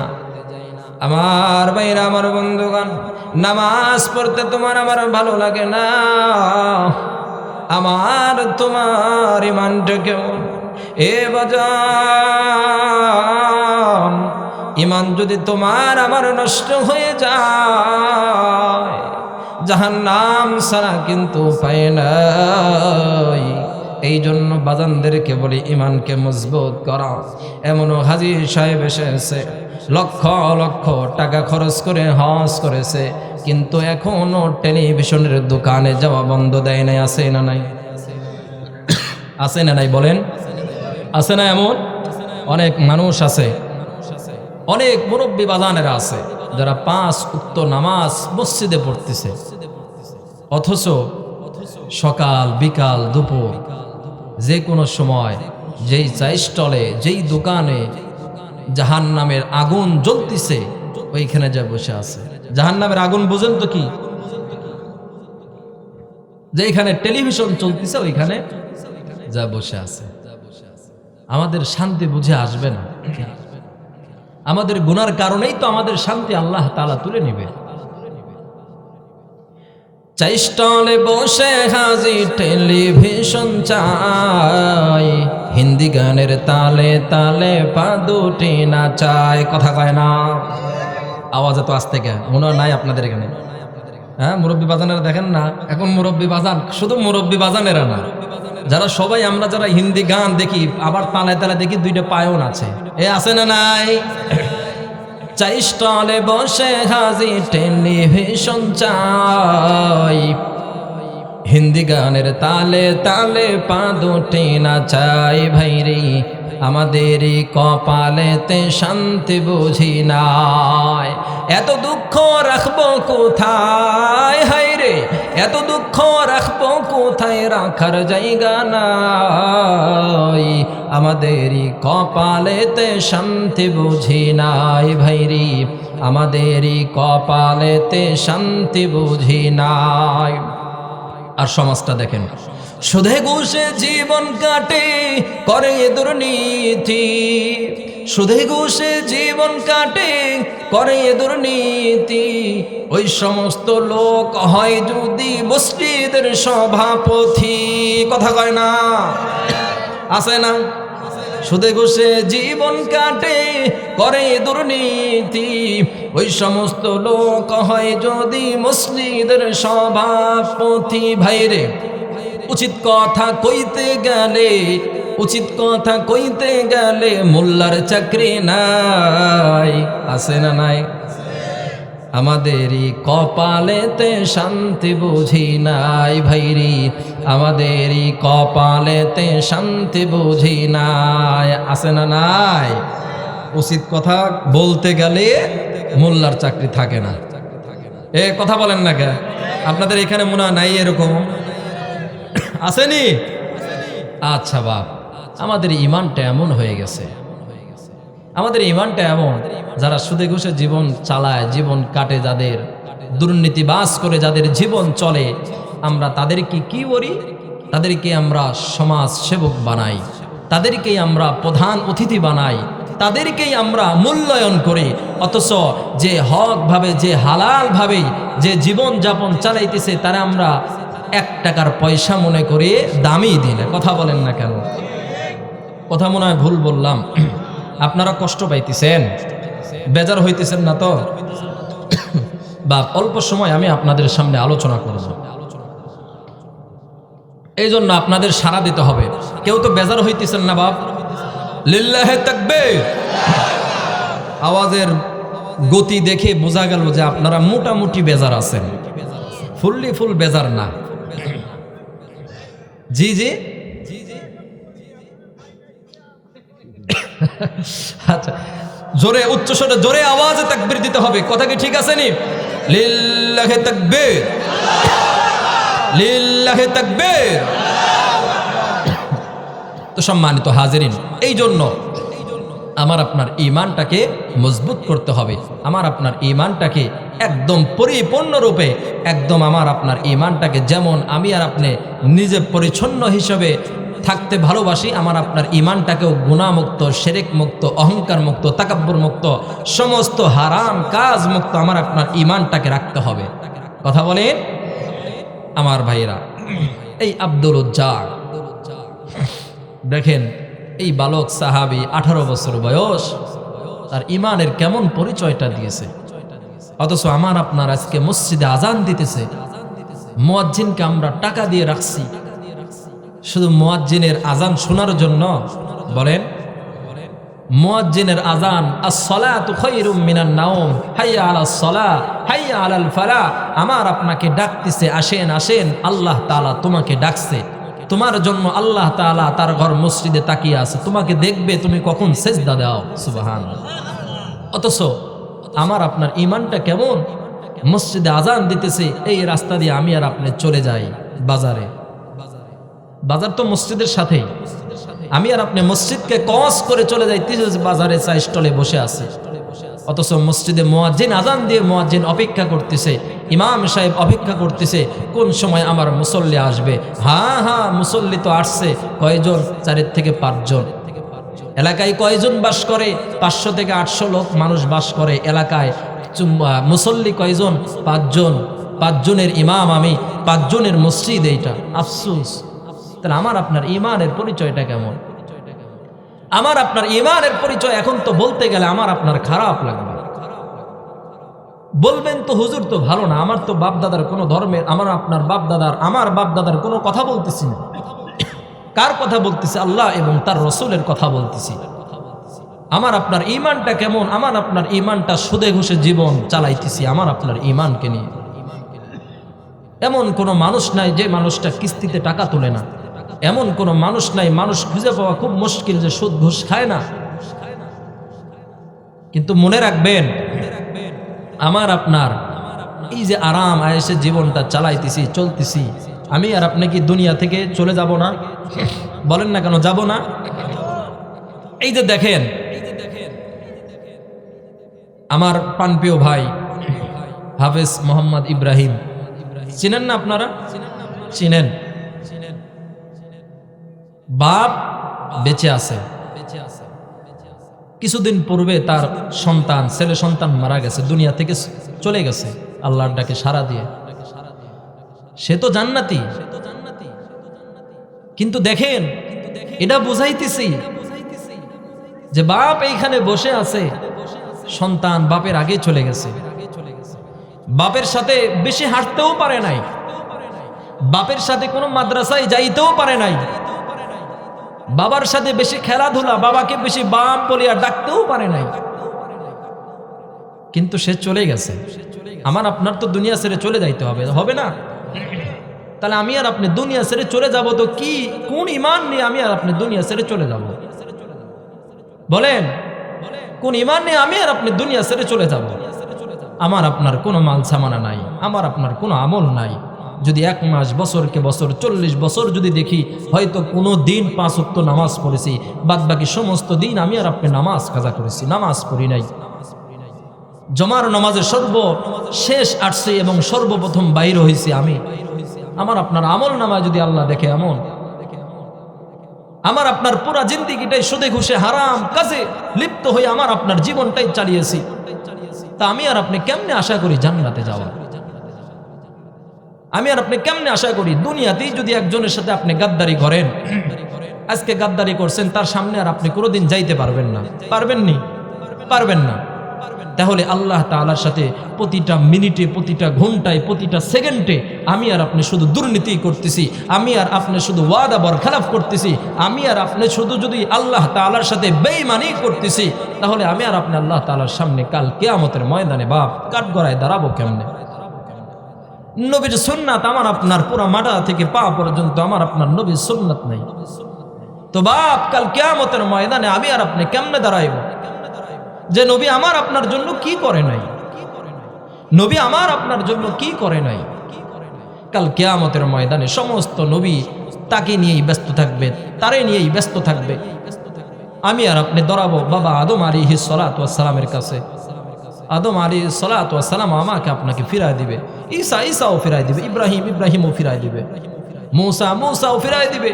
আমার ভাইরা, আমার বন্ধুগণ, নামাজ পড়তে তোমার আমার ভালো লাগে না। আমার তোমার ইমানটা কেমন এ বাজান? ইমান যদি তোমার আমার নষ্ট হয়ে যায়, জাহান্নাম ছাড়া কিন্তু পায় নাই। এই জন্য বাজানদেরকে বলি ইমানকে মজবুত করা। এমনও হাজী সাহেব এসেছে, লক্ষ লক্ষ টাকা খরচ করে হজ করেছে, কিন্তু এখনো টেলিভিশনের দোকানে যাওয়া বন্ধ দেয় নাই। আছে না নাই? আছে না নাই বলেন? আছে না? এমন অনেক মানুষ আছে, অনেক মুরব্বী বাজানেরা আছে যারা 5 ওয়াক্ত নামাজ মসজিদে পড়তেছে, অথচ সকাল বিকাল দুপুর যে কোনো সময় যেই চা স্টলে, যেই দোকানে জাহান্নামের আগুন জ্বলতেছে ওইখানে যা বসে আছে। জাহান্নামের আগুন বুঝেন তো কি? যেখানে টেলিভিশন চলতেছে ওইখানে যা বসে আছে। আমাদের শান্তি বুঝে আসবে না। আমাদের গুনার কারণেই তো আমাদের শান্তি আল্লাহ তাআলা তুলে নেবে। চা স্টলে বসে হাজি টেলিভিশন চাই, হিন্দি গানের তালে তালে পা দুটি নাচায়। কথা কয় না? আওয়াজ এত আসতে কে? মনে হয় নাই আপনাদের এখানে? হ্যাঁ, মুরব্বী বাজানেরা দেখেন না, এখন মুরব্বী বাজান শুধু মুরব্বী বাজানেরা না, যারা সবাই আমরা যারা হিন্দি গান দেখি আবার তালে তালে দেখি 2টা পায়ন আছে। এ আছে না নাই? চা স্টলে বসে হাজি টেলিভিশন চাই, হিন্দি গানের তালে তালে পা দুটি নাচাই। ভাইরে আমাদেরই কপালেতে শান্তি বুঝি নাই, এত দুঃখ রাখবো কোথায়? হায়রে এত দুঃখ রাখবো কোথায়? রাখার জায়গা নাই, আমাদেরই কপালেতে শান্তি বুঝি নাই। ভাইরে আমাদেরই কপালেতে শান্তি বুঝি নাই। আর সমাজটা দেখেন, সুদে ঘুষে জীবন কাটে করে দুর্নীতি, সুদে ঘুষে জীবন কাটে করে দুর্নীতি। ওই সমস্ত লোক হয় যদি মসজিদের সভাপতি। কথা কয় না? আছে না? সুদে ঘুষে জীবন কাটে করে দুর্নীতি, ওই সমস্ত লোক হয় যদি মসজিদের সভাপতি। ভাইরে উচিত কথা কইতে গেলে, উচিত কথা কইতে গেলে মোল্লার চাকরি নাই। আছে না নাই? আমাদেরই কপালেতে শান্তি বুঝি নাই। ভাইরি আমাদেরই কপালেতে শান্তি বুঝি নাই। আছে না নাই? উচিত কথা বলতে গেলে মোল্লার চাকরি থাকে না। এ কথা বলেন না কে? আপনাদের এখানে মনে হয় নাই এরকম? আসেনি? আচ্ছা বাপ, আমাদের ইমানটা এমন হয়ে গেছে, আমাদের ইমানটা এমন, যারা সুদে ঘুষে জীবন চালায়, জীবন কাটে, যাদের দুর্নীতিবাজ করে যাদের জীবন চলে, আমরা তাদেরকে কি করি? তাদেরকে আমরা সমাজ সেবক বানাই, তাদেরকেই আমরা প্রধান অতিথি বানাই, তাদেরকেই আমরা মূল্যায়ন করি। অথচ যে হক ভাবে, যে হালাল ভাবে যে জীবন যাপন চালাইতেছে, তারা আমরা 1 টাকার পয়সা মনে করে দামি দিন। কথা বলেন না কেন? কথা মনে হয় ভুল বললাম? আপনারা কষ্ট পাইতেছেন, বেজার হইতেছেন না তো? বা অল্প সময় আমি আপনাদের সামনে আলোচনা করব, এই জন্য আপনাদের সাড়া দিতে হবে। কেউ তো বেজার হইতেছেন না বাপ? লিল্লাহে তাকবীর। আওয়াজের গতি দেখে বোঝা গেল যে আপনারা মোটামুটি বেজার আছেন, ফুললি ফুল বেজার না। জি জি, আচ্ছা, জোরে উচ্চস্বরে জোরে আওয়াজে তাকবীর দিতে হবে। কথা কি ঠিক আছে নি? লিল্লাহে তাকবীর, লিল্লাহে তাকবীর। তো সম্মানিত হাজিরিন, এই জন্য আমার আপনার ঈমানটাকে মজবুত করতে হবে। আমার আপনার ঈমানটাকে একদম পরিপূর্ণরূপে, একদম আমার আপনার ঈমানটাকে যেমন আমি আর আপনি নিজে পরিচ্ছন্ন হিসেবে থাকতে ভালোবাসি, আমার আপনার ঈমানটাকেও গুনাহমুক্ত, শিরক মুক্ত, অহংকার মুক্ত, তাকাব্বুর মুক্ত, সমস্ত হারাম কাজ মুক্ত আমার আপনার ঈমানটাকে রাখতে হবে। কথা বলেন আমার ভাইয়েরা। এই আব্দুল উজ্জার দেখেন, এই বালক সাহাবী 18 বছর বয়স, তার ঈমানের কেমন পরিচয়টা দিয়েছে। অথচ আমার আপনার আজকে মসজিদে আজান দিতেছে, মুয়াজ্জিনকে আমরা টাকা দিয়ে রাখছি শুধু মুয়াজ্জিনের আজান শোনার জন্য। বলেন, মুয়াজ্জিনের আজান, আস-সালাতু খায়রুম মিনান নাওম, হাইয়া আলাস সালাহ, হাইয়া আলাল ফালাহ, আমার আপনাকে ডাকতেছে, আসেন আসেন, আল্লাহ তাআলা তোমাকে ডাকছে, তোমার জন্য আল্লাহ তাআলা তার ঘর মসজিদে তাকিয়ে আছে, তোমাকে দেখবে তুমি কখন সেজদা দাও। সুবহানাল্লাহ। অথচ আমার আপনার ঈমানটা কেমন? মসজিদে আজান দিতেছে, এই রাস্তা দিয়ে আমি আর আপনি চলে যাই বাজারে, বাজার তো মসজিদের সাথেই, আমি আর আপনি মসজিদকে ক্রস করে চলে যাইতেছি, বাজারে চা স্টলে বসে আছে। অথচ মসজিদে মুয়াজ্জিন আজান দিয়ে মুয়াজ্জিন অপেক্ষা করতেছে, ইমাম সাহেব অপেক্ষা করতেছে কোন সময় আমার মুসল্লি আসবে। হ্যাঁ হ্যাঁ, মুসল্লি তো আসছে। কয়জন? 4 থেকে 5 জন। এলাকায় কয়জন বাস করে? 500 থেকে 800 লোক মানুষ বাস করে এলাকায়। মুসল্লি কয়জন? 5 জন। 5 জনের ইমাম আমি, 5 জনের মসজিদ। এইটা আফসোস। তাহলে আমার আপনার ঈমানের পরিচয়টা কেমন? আমার আপনার ঈমানের পরিচয় এখন তো বলতে গেলে আমার আপনার খারাপ লাগবে। বলবেন তো হুজুর তো ভালো না, আমার তো বাপ দাদার কোনো ধর্মের, আমার আপনার বাপ দাদার, আমার বাপ দাদার কোনো কথা বলতেছি না। কার কথা বলতেছি? আল্লাহ এবং তার রসুলের কথা বলতেছি। আমার আপনার ঈমানটা কেমন? আমার আপনার ঈমানটা সুদে ঘুষে জীবন চালাইতেছি আমার আপনার ঈমানকে নিয়ে। এমন কোনো মানুষ নাই যে মানুষটা কিস্তিতে টাকা তোলে না, এমন কোনো মানুষ নাই, মানুষ খুঁজে পাওয়া খুব মুশকিল যে সুদ ঘুষ খায় না। কিন্তু মনে রাখবেন, আমার আপনার এই যে আরাম আয়েশে জীবনটা চালাইতেছি, চলতেছি, আমি আর আপনি কি দুনিয়া থেকে চলে যাব না? বলেন না কেন যাব না? এই যে দেখেন, আমার প্রাণপ্রিয় ভাই হাফেজ মোহাম্মদ ইব্রাহিম, চিনেন না আপনারা? চিনেন? বাপ বেঁচে আছে, কিছুদিন পূর্বে তার সন্তান, ছেলে সন্তান মারা গেছে, দুনিয়া থেকে চলে গেছে আল্লাহর ডাকে সাড়া দিয়ে। সে তো জান্নাতি, কিন্তু দেখেন এটা বুঝাইতেছি যে বাপ এইখানে বসে আছে, সন্তান বাপের আগে চলে গেছে, বাপের সাথে বেশি হাঁটতেও পারে নাই, বাপের সাথে কোনো মাদ্রাসায় যাইতেও পারে নাই, বাবার সাথে বেশি খেলাধুলা, বাবাকে বেশি বাপ বলিয়া ডাকতেও পারে নাই, কিন্তু সে চলে গেছে। আমার আপনার তো দুনিয়া ছেড়ে চলে যাইতে হবে, হবে না? তাহলে আমি আর আপনি দুনিয়া ছেড়ে চলে যাব তো কি, কোন ঈমান নিয়ে আমি আর আপনি দুনিয়া ছেড়ে চলে যাব? বলেন, কোন ঈমান নিয়ে আমি আর আপনি দুনিয়া ছেড়ে চলে যাব? আমার আপনার কোনো মাল সামানা নাই, আমার আপনার কোনো আমল নাই। যদি 1 মাস, বছরকে বছর, 40 বছর যদি দেখি, হয়তো কোনো দিন 5 ওয়াক্ত নামাজ পড়েছি, বাদ বাকি সমস্ত দিন আমি আর আপনি নামাজ কাজা করেছি, নামাজ পড়ি নাই। জমার নামাজের সর্বশেষ আসছে এবং সর্বপ্রথম বাইর হয়েছি আমি। আমার আপনার আমল নামায় যদি আল্লাহ দেখে এমন, আমার আপনার পুরা জিন্দেগিটাই সুদে ঘুষে হারাম কাজে লিপ্ত হয়ে আমার আপনার জীবনটাই চালিয়েছি, তা আমি আর আপনি কেমনে আশা করি জান্নাতে যাওয়া? আমি আর আপনি কেমনে আশা করি দুনিয়াতেই যদি একজনের সাথে আপনি গাদ্দারি করেন, আজকে গাদ্দারি করছেন, তার সামনে আর আপনি কোনোদিন যাইতে পারবেন না, পারবেন না। তাহলে আল্লাহ তাআলার সাথে প্রতিটা মিনিটে, প্রতিটা ঘন্টায়, প্রতিটা সেকেন্ডে আমি আর আপনি শুধু দুর্নীতি করতেছি, আমি আর আপনি শুধু ওয়াদা বরখেলাফ করতেছি, আমি আর আপনি শুধু যদি আল্লাহ তাআলার সাথে বেঈমানি করতেছি, তাহলে আমি আর আপনি আল্লাহ তাআলার সামনে কাল কিয়ামতের ময়দানে বাপ কাঠগড়ায় দাঁড়াবো কেমনে? নবীর সুন্নাত আমার আপনার পুরা মাথা থেকে পা পর্যন্ত আমার আপনার নবীর সুন্নাত নাই, তো বাপ কাল কিয়ামতের ময়দানে আমি আর আপনি কেমনে দাঁড়াইব? যে নবী আমার আপনার জন্য কি করে নাই, নবী আমার আপনার জন্য কি করে নাই? কাল কিয়ামতের ময়দানে সমস্ত নবী তাকে নিয়েই ব্যস্ত থাকবে, তারে নিয়েই ব্যস্ত থাকবে। আমি আর আপনি দাঁড়াবো বাবা আদম আলাইহিস সালাতু ওয়াস সালামের কাছে। আদম আলাইহিস সালাতু ওয়াস সালাম আমাকে আপনাকে ফিরায় দিবে, ঈসাও ফিরায় দিবে, ইব্রাহিমও ফিরায় দিবে, মুসাও ফিরায় দিবে।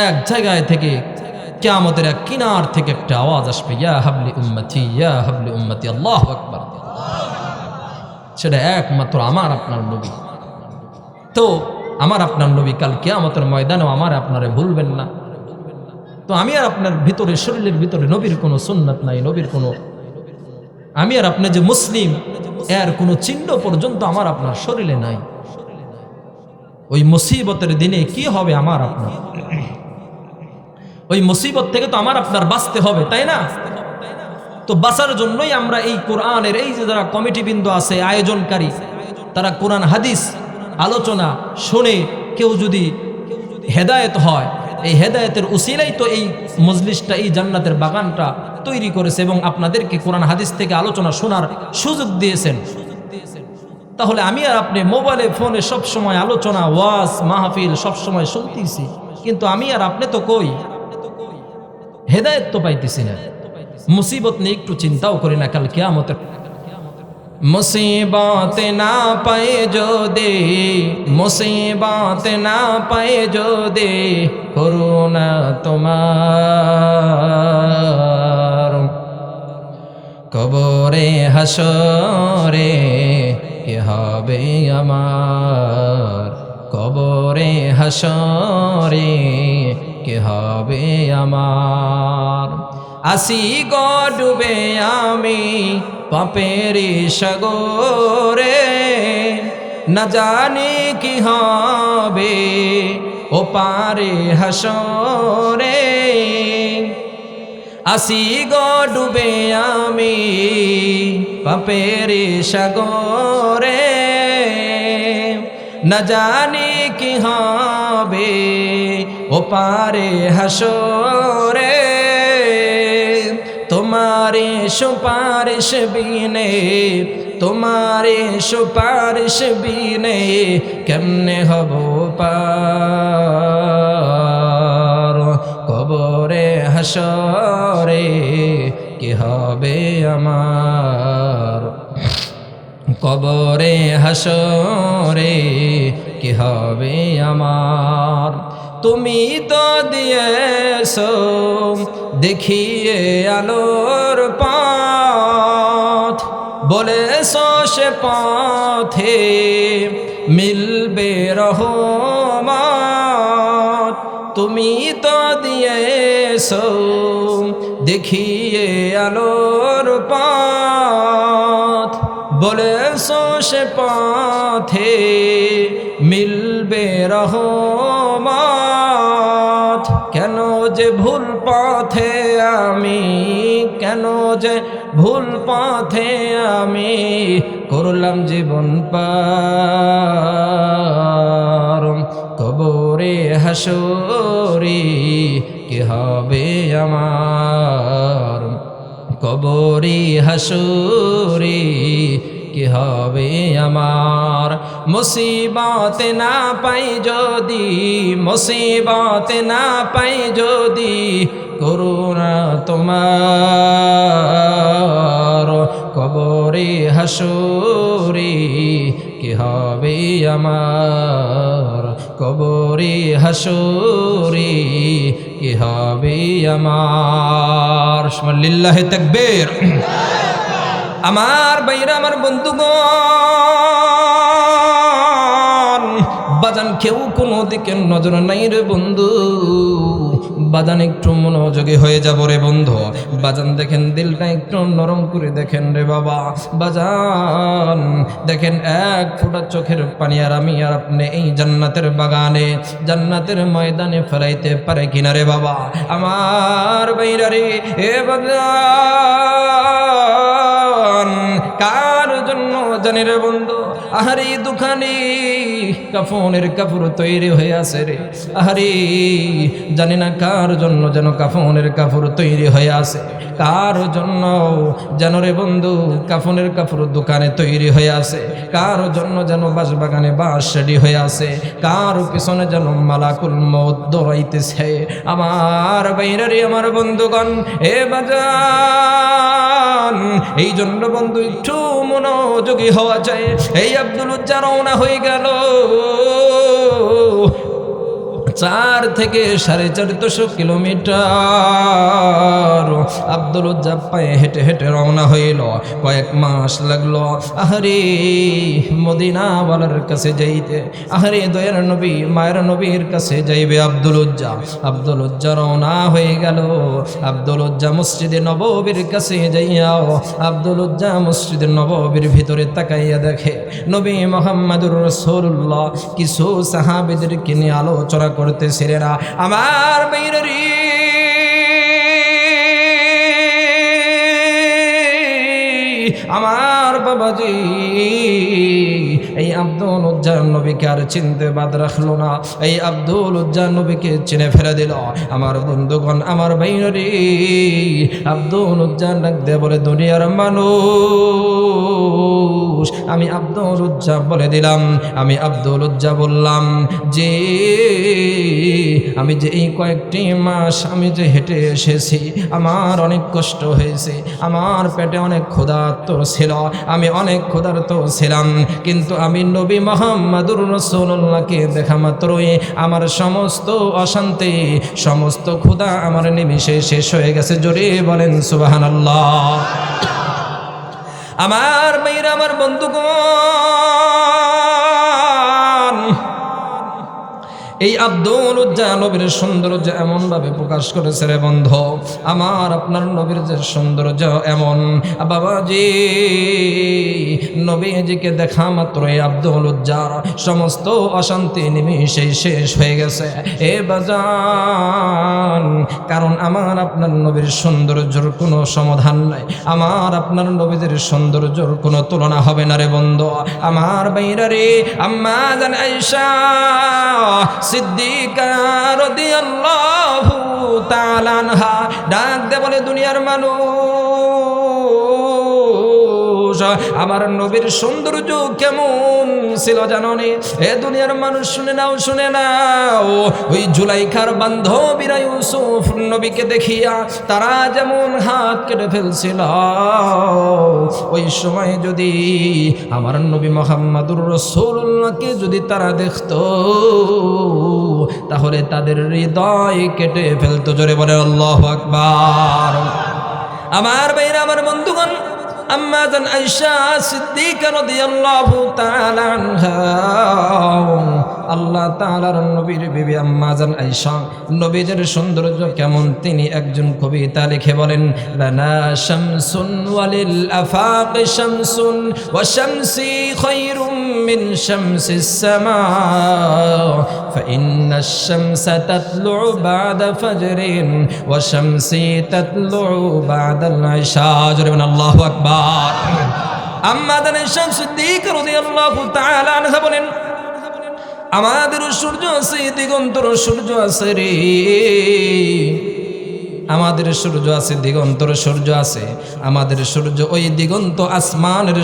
এক জায়গায় থেকে কিয়ামতের এক কিনার থেকে একটা আওয়াজ আসবে, ইয়া হাবলি উম্মতি, ইয়া হাবলি উম্মতি, আল্লাহু আকবার। সেটা একমাত্র আমার আপনার নবী। তো আমার আপনার নবী কাল কিয়ামতের ময়দানেও আমার আপনারে ভুলবেন না। তো আমি আর আপনার ভিতরে, শরীরের ভিতরে নবীর কোনো সুন্নাত নাই, নবীর কোনো, আমি আর আপনি যে মুসলিম এর কোনো চিহ্ন পর্যন্ত আমার আপনার শরীরে নাই। ওই মুসিবতের দিনে কি হবে আমার আপনার? ওই মুসিবত থেকে তো আমার আপনার বাঁচতে হবে, তাই না? তো বাঁচার জন্যই আমরা এই কোরআনের এই যে যারা কমিটিবৃন্দ আছে, আয়োজনকারী, তারা কোরআন হাদিস আলোচনা শুনে কেউ যদি হেদায়েত হয়, এই হেদায়েতের উসিলাই তো এই মজলিসটা, এই জান্নাতের বাগানটা তৈরি করেছে এবং আপনাদেরকে কোরআন হাদিস থেকে আলোচনা শোনার সুযোগ দিয়েছেন। তাহলে আমি আর আপনি মোবাইলে ফোনে সব সময় আলোচনা, ওয়াজ মাহফিল সব সময় শুনতেছি, কিন্তু আমি আর আপনি তো কই হেদায়েত তো পাইতেছি না। মুসিবত নিয়ে একটু চিন্তাও করি না কাল কিয়ামতের। মুসিবত না পায়ে যদি, মুসিবত না পায়ে যদি করুণা তোমার, কবরে হাসরে কি হবে আমার, কবরে হাসরে কি হবে আমার। আসি গো ডুবে আমি পাপেরি সাগরে, না জানি কি হবে ও পারে হাসরে। আসি গো ডুবে আমি পাপেরি সাগরে, না জানি কি হবে ও পারে হাসরে। তোমারে সুপারিশ বিনে, তোমারে সুপারিশ বিনে কেমনে হব পার, কবরে হাসরে কি হবে আমার, কবরে হাসরে কি হবে আমার। তুমি তো দিয়েছো দেখিয়ে আলোর পথ, বলেছো সে পথে মিলবে রহমত। তুমি তো দিয়েছো দেখিয়ে আলোর পথ, বলেছো সে পথে মিলবে রহমত। কেন যে ভুল পথে আমি, কেন যে ভুল পথে আমি করলাম জীবন পার, কবরে হাসরে কি হবে আমার, কবরে হাসরে কি হবে আমার। মুসিবত না পাই যদি, মুসিবত না পাই যদি করুণা তোমার, কবরে হাসরে কি হবে আমার, কবরে হাসরে কি হবে আমার। লিল্লাহি তাকবীর। আমার ভাইরা, আমার বন্ধুগণ, বাজান কেউ কোনো দিকে নজর নাই রে বন্ধু, বাজান একটু মনোযোগী হয়ে যাব রে বন্ধু। বাজান দেখেন দিলটা একটু নরম করে দেখেন রে বাবা। বাজান দেখেন এক ফোঁটা চোখের পানি আর আমি আর আপনি এই জান্নাতের বাগানে জান্নাতের ময়দানে ফেলাইতে পারে কিনা রে বাবা আমার বাইরা রে। এ বাজান কার জন্য জানি রে বন্ধু, আহারে দোকানে কাফনের কাপড় তৈরি হয়ে আছে রে, আহারে জানি না কার জন্য যেন কাফনের কাপড় তৈরি হয়ে আছে, কার জন্য যেন রে বন্ধু কাফনের কাপড় দোকানে তৈরি হয়ে আছে, কার জন্য যেন বাঁশবাগানে বাঁশ রেডি হয়ে আছে, কার পিছনে যেন মালাকুল মউত দৌড়াইতেছে। আমার বাইরে আমার বন্ধুগণ এ বাজান, এই জন্য বন্ধু একটু মনোযোগী হওয়া যায়। এই আব্দুল উজ্জা রওনা হয়ে গেল 4 থেকে 450 কিলোমিটার। আব্দুল উজ্জা পায়ে হেঁটে হেঁটে রওনা হইল, কয়েক মাস লাগলো আহারে মদিনাওয়ালার কাছে যাইতে, আহারে দয়ার নবী মায়ের নবীর কাছে যাইবে আব্দুল উজ্জা। আব্দুল উজ্জা রওনা হয়ে গেল। আব্দুল উজ্জা মসজিদে নববীর কাছে যাইয়াও আব্দুল উজ্জা মসজিদে নববীর ভিতরে তাকাইয়া দেখে নবী মুহাম্মদুর রাসূলুল্লাহ কিছু সাহাবীদেরকে নিয়ে আলোচনা করতেছিলেন। আমার বাইরে আমার বাবাজি এই আব্দুল উজ্জা নবীকে আর চিনতে বাদ রাখলো না, এই আব্দুল উজ্জা নবীকে চিনে ফেলে দিল। আমার বন্ধুগণ আমার বাইরে আব্দুল উজ্জা ডাক দিয়ে বলে দুনিয়ার মানুষ, আমি আব্দুল উজ্জা বলে দিলাম, আমি আব্দুল উজ্জা বললাম যে আমি যে এই কয়েকটি মাস আমি যে হেঁটে এসেছি আমার অনেক কষ্ট হয়েছে, আমার পেটে অনেক ক্ষুধার্ত ছিল, আমি অনেক ক্ষুধার্ত ছিলাম, কিন্তু আমি নবী মুহাম্মদুর রাসূলুল্লাহকে দেখা মাত্রই আমার সমস্ত অশান্তি সমস্ত ক্ষুধা আমার নিমিষে শেষ হয়ে গেছে। জোরে বলেন সুবহানাল্লাহ। আমার মেয়েরা আমার বন্ধুগণ এই আব্দুল উজ্জা নবীর সৌন্দর্য এমন ভাবে প্রকাশ করেছে রে বন্ধু, আমার আপনার নবীর যে সৌন্দর্য এমন বাবাজি, নবীজিকে দেখা মাত্র এই আব্দুল উজ্জার সমস্ত অশান্তি নিমিষে শেষ হয়ে গেছে। এ বাজান কারণ আমার আপনার নবীর সৌন্দর্যের কোনো সমাধান নাই, আমার আপনার নবীদের সৌন্দর্যের কোনো তুলনা হবে না রে বন্ধু। আমার বাইরা রে আম্মা জান আয়েশা সিদ্দিকা রাদিয়াল্লাহু তাআলা আনহা ডাক দে বলে দুনিয়ার মানুষ, আমার নবীর সৌন্দর্য কেমন ছিল জানো নি? এ দুনিয়ার মানুষ শুনে নাও শুনে নাও, ওই জুলাইখার বান্ধবীরা ইউসুফ নবীকে দেখিয়া তারা যেমন হাত কেটে ফেলছিল, ওই সময় যদি আমার নবী মুহাম্মদুর রাসূলুল্লাহকে যদি তারা দেখতো তাহলে তাদের হৃদয় কেটে ফেলতো। জোরে বলে আল্লাহু আকবার। আমার ভাইরা আমার বন্ধুগণ আম্মা জান আয়েশা সিদ্দিকা রাদিয়াল্লাহু তাআলা আনহা, আল্লাহ তাআলার নবীর বিবি আম্মা জান আয়েশা নবীদের সৌন্দর্য কেমন তিনি একজন কবিতা লিখে বলেন, লানা শামসুন ওয়ালিল আফাক শামসুন ওয়া শামসি খায়রুম মিন শামসিস সামা فإن الشمس تطلع بعد فجر وشمسي تطلع بعد العشاء جربنا الله أكبر আম্মা জান আয়েশা সিদ্দিকা রাদিয়াল্লাহু তাআলা আনহা বলেন, আমাদের সূর্য আছে দিগন্তর সূর্য আছে রে, আমাদের সূর্য আছে দিগন্তর সূর্য আছে, আমাদের সূর্য ওই দিগন্ত আসমানের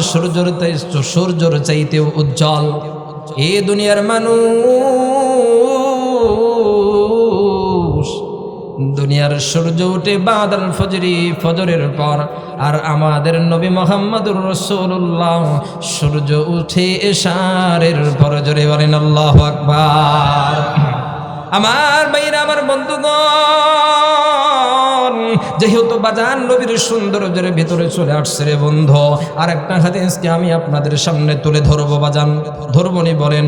সূর্যর চাইতেও উজ্জ্বল। এ দুনিয়ার মানুষ দুনিয়ার সূর্য উঠে বাদাল ফজরি ফজরের পর, আর আমাদের নবী মুহাম্মদুর রাসূলুল্লাহ সূর্য উঠে এশারের পর। জোরে বলেন আল্লাহু আকবার। আমার ভাইরা আমার বন্ধুগণ যেহেতু বাজান নবীর সৌন্দর্যের ভিতরে চলে আসছে রে বন্ধু, আর একটা হাদিসকে আমি আপনাদের সামনে তুলে ধরবো বাজান, ধরবনি বলেন?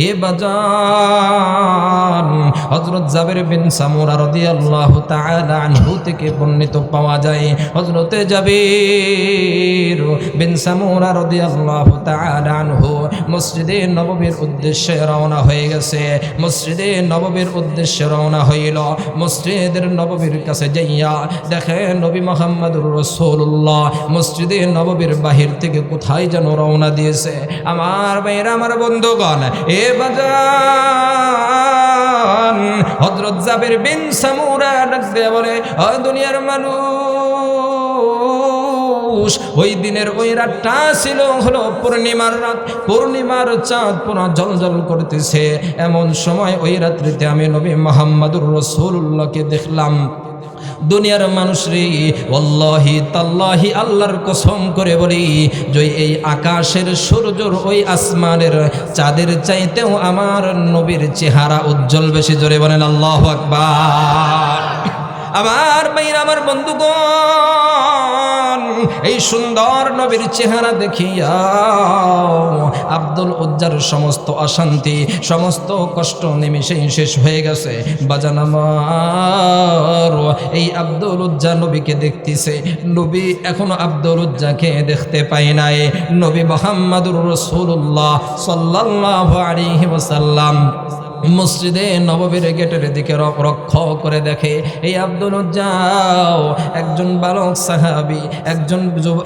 এ বাজান হযরত জাবের বিন সামুরা রাদিয়াল্লাহু তাআলা আনহু থেকে বর্ণিত পাওয়া যায় হযরতে জাবের বিন সামুরা রাদিয়াল্লাহু তাআলা আনহু মসজিদে নববীর উদ্দেশ্যে রওনা হয়ে গেছে। মসজিদে নববীর উদ্দেশ্যে রওনা হইল। মসজিদের নববীর কাছে যাইয়া দেখে নবী মুহাম্মদুর রাসূলুল্লাহ মসজিদে নববীর বাহির থেকে কোথায় যেন রওনা দিয়েছে। আমার ভাইরা, আমার বন্ধুগণ, এ বাজান হযরত জাবের বিন সামুরা ডাক দিয়ে বলে, ও দুনিয়ার মানুষ, ওই দিনের ওই রাতটা ছিল হলো পূর্ণিমার রাত। পূর্ণিমার চাঁদ পুরা জ্বলজ্বল করতেছে। এমন সময় ওই রাত্রিতে আমি নবী মুহাম্মদুর রাসূলুল্লাহকে দেখলাম। দুনিয়ার মানুষ রে, ওয়াল্লাহি তাল্লাহি আল্লাহর কসম করে বলি, যে এই আকাশের সূর্যর ওই আসমানের চাঁদের চাইতেও আমার নবীর চেহারা উজ্জ্বল বেশি। জোরে বলেন আল্লাহু আকবার। আমার ভাইরা, আমার বন্ধুগণ, এই সুন্দর নবীর চেহারা দেখিয়া আব্দুল উজ্জার সমস্ত অশান্তি, সমস্ত কষ্ট নিমিষেই শেষ হয়ে গেছে। বাজান আমার, এই আব্দুল উজ্জা নবীকে দেখতেছে। নবী এখনো আব্দুল উজ্জাকে দেখতে পায় নাই। নবী মুহাম্মদুর রাসূলুল্লাহ সাল্লাল্লাহু আলাইহি ওয়াসাল্লাম মসজিদে নববীর গেটের দিকে রক্ষ করে দেখে এই আব্দুল উজ্জা একজন বালক সাহাবী,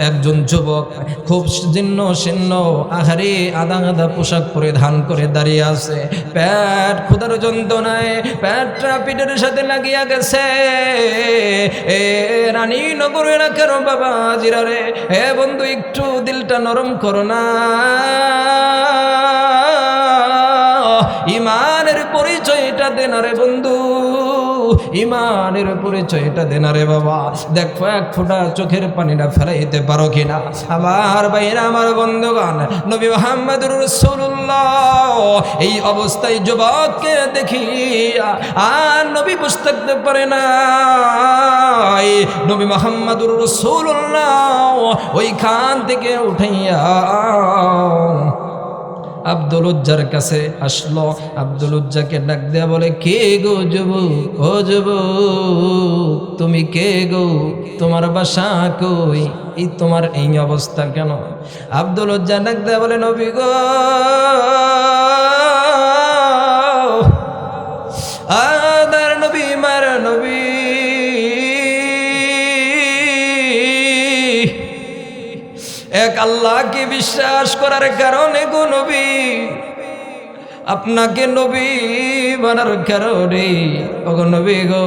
একজন যুবক, খুব জীর্ণ শীর্ণ, আহারে আদা আদা পোশাক পরিধান করে দাঁড়িয়ে আছে। পেট ক্ষুধার যন্ত্রণায় পেটটা পিঠের সাথে লাগিয়া গেছে। এ রানী নগরে রাখের বাবা জিরা রে, হে বন্ধু একটু দিলটা নরম করো না। ইমানের পরিচয়টা দেন রে বন্ধু, ইমানের পরিচয়টা দেন রে বাবা। দেখো এক ফোঁটা চোখের পানিটা ফেলাইতে পারো কিনা। আমার ভাইরা, আমার বন্ধুগণ, নবী মুহাম্মদুর রাসূলুল্লাহ এই অবস্থায় যুবককে দেখিয়া আর নবী বসে থাকতে পারে না। নবী মুহাম্মদুর রাসূলুল্লাহ ওইখান থেকে উঠাইয়া আব্দুল উজ্জার কাছে আসলো। আব্দুল উজ্জাকে ডাক দেয়া বলে, কে গো যুবক, ও যুবক তুমি কে গো, তোমার বাসা কই, এই তোমার এই অবস্থা কেন? আব্দুল উজ্জা ডাক দেয়া বলে, নবী গো, আদার নবী, মার নবী, এক আল্লাহকে বিশ্বাস করার কারণে গো নবী, আপনাকে নবী বানার কারণে ওগো নবী গো,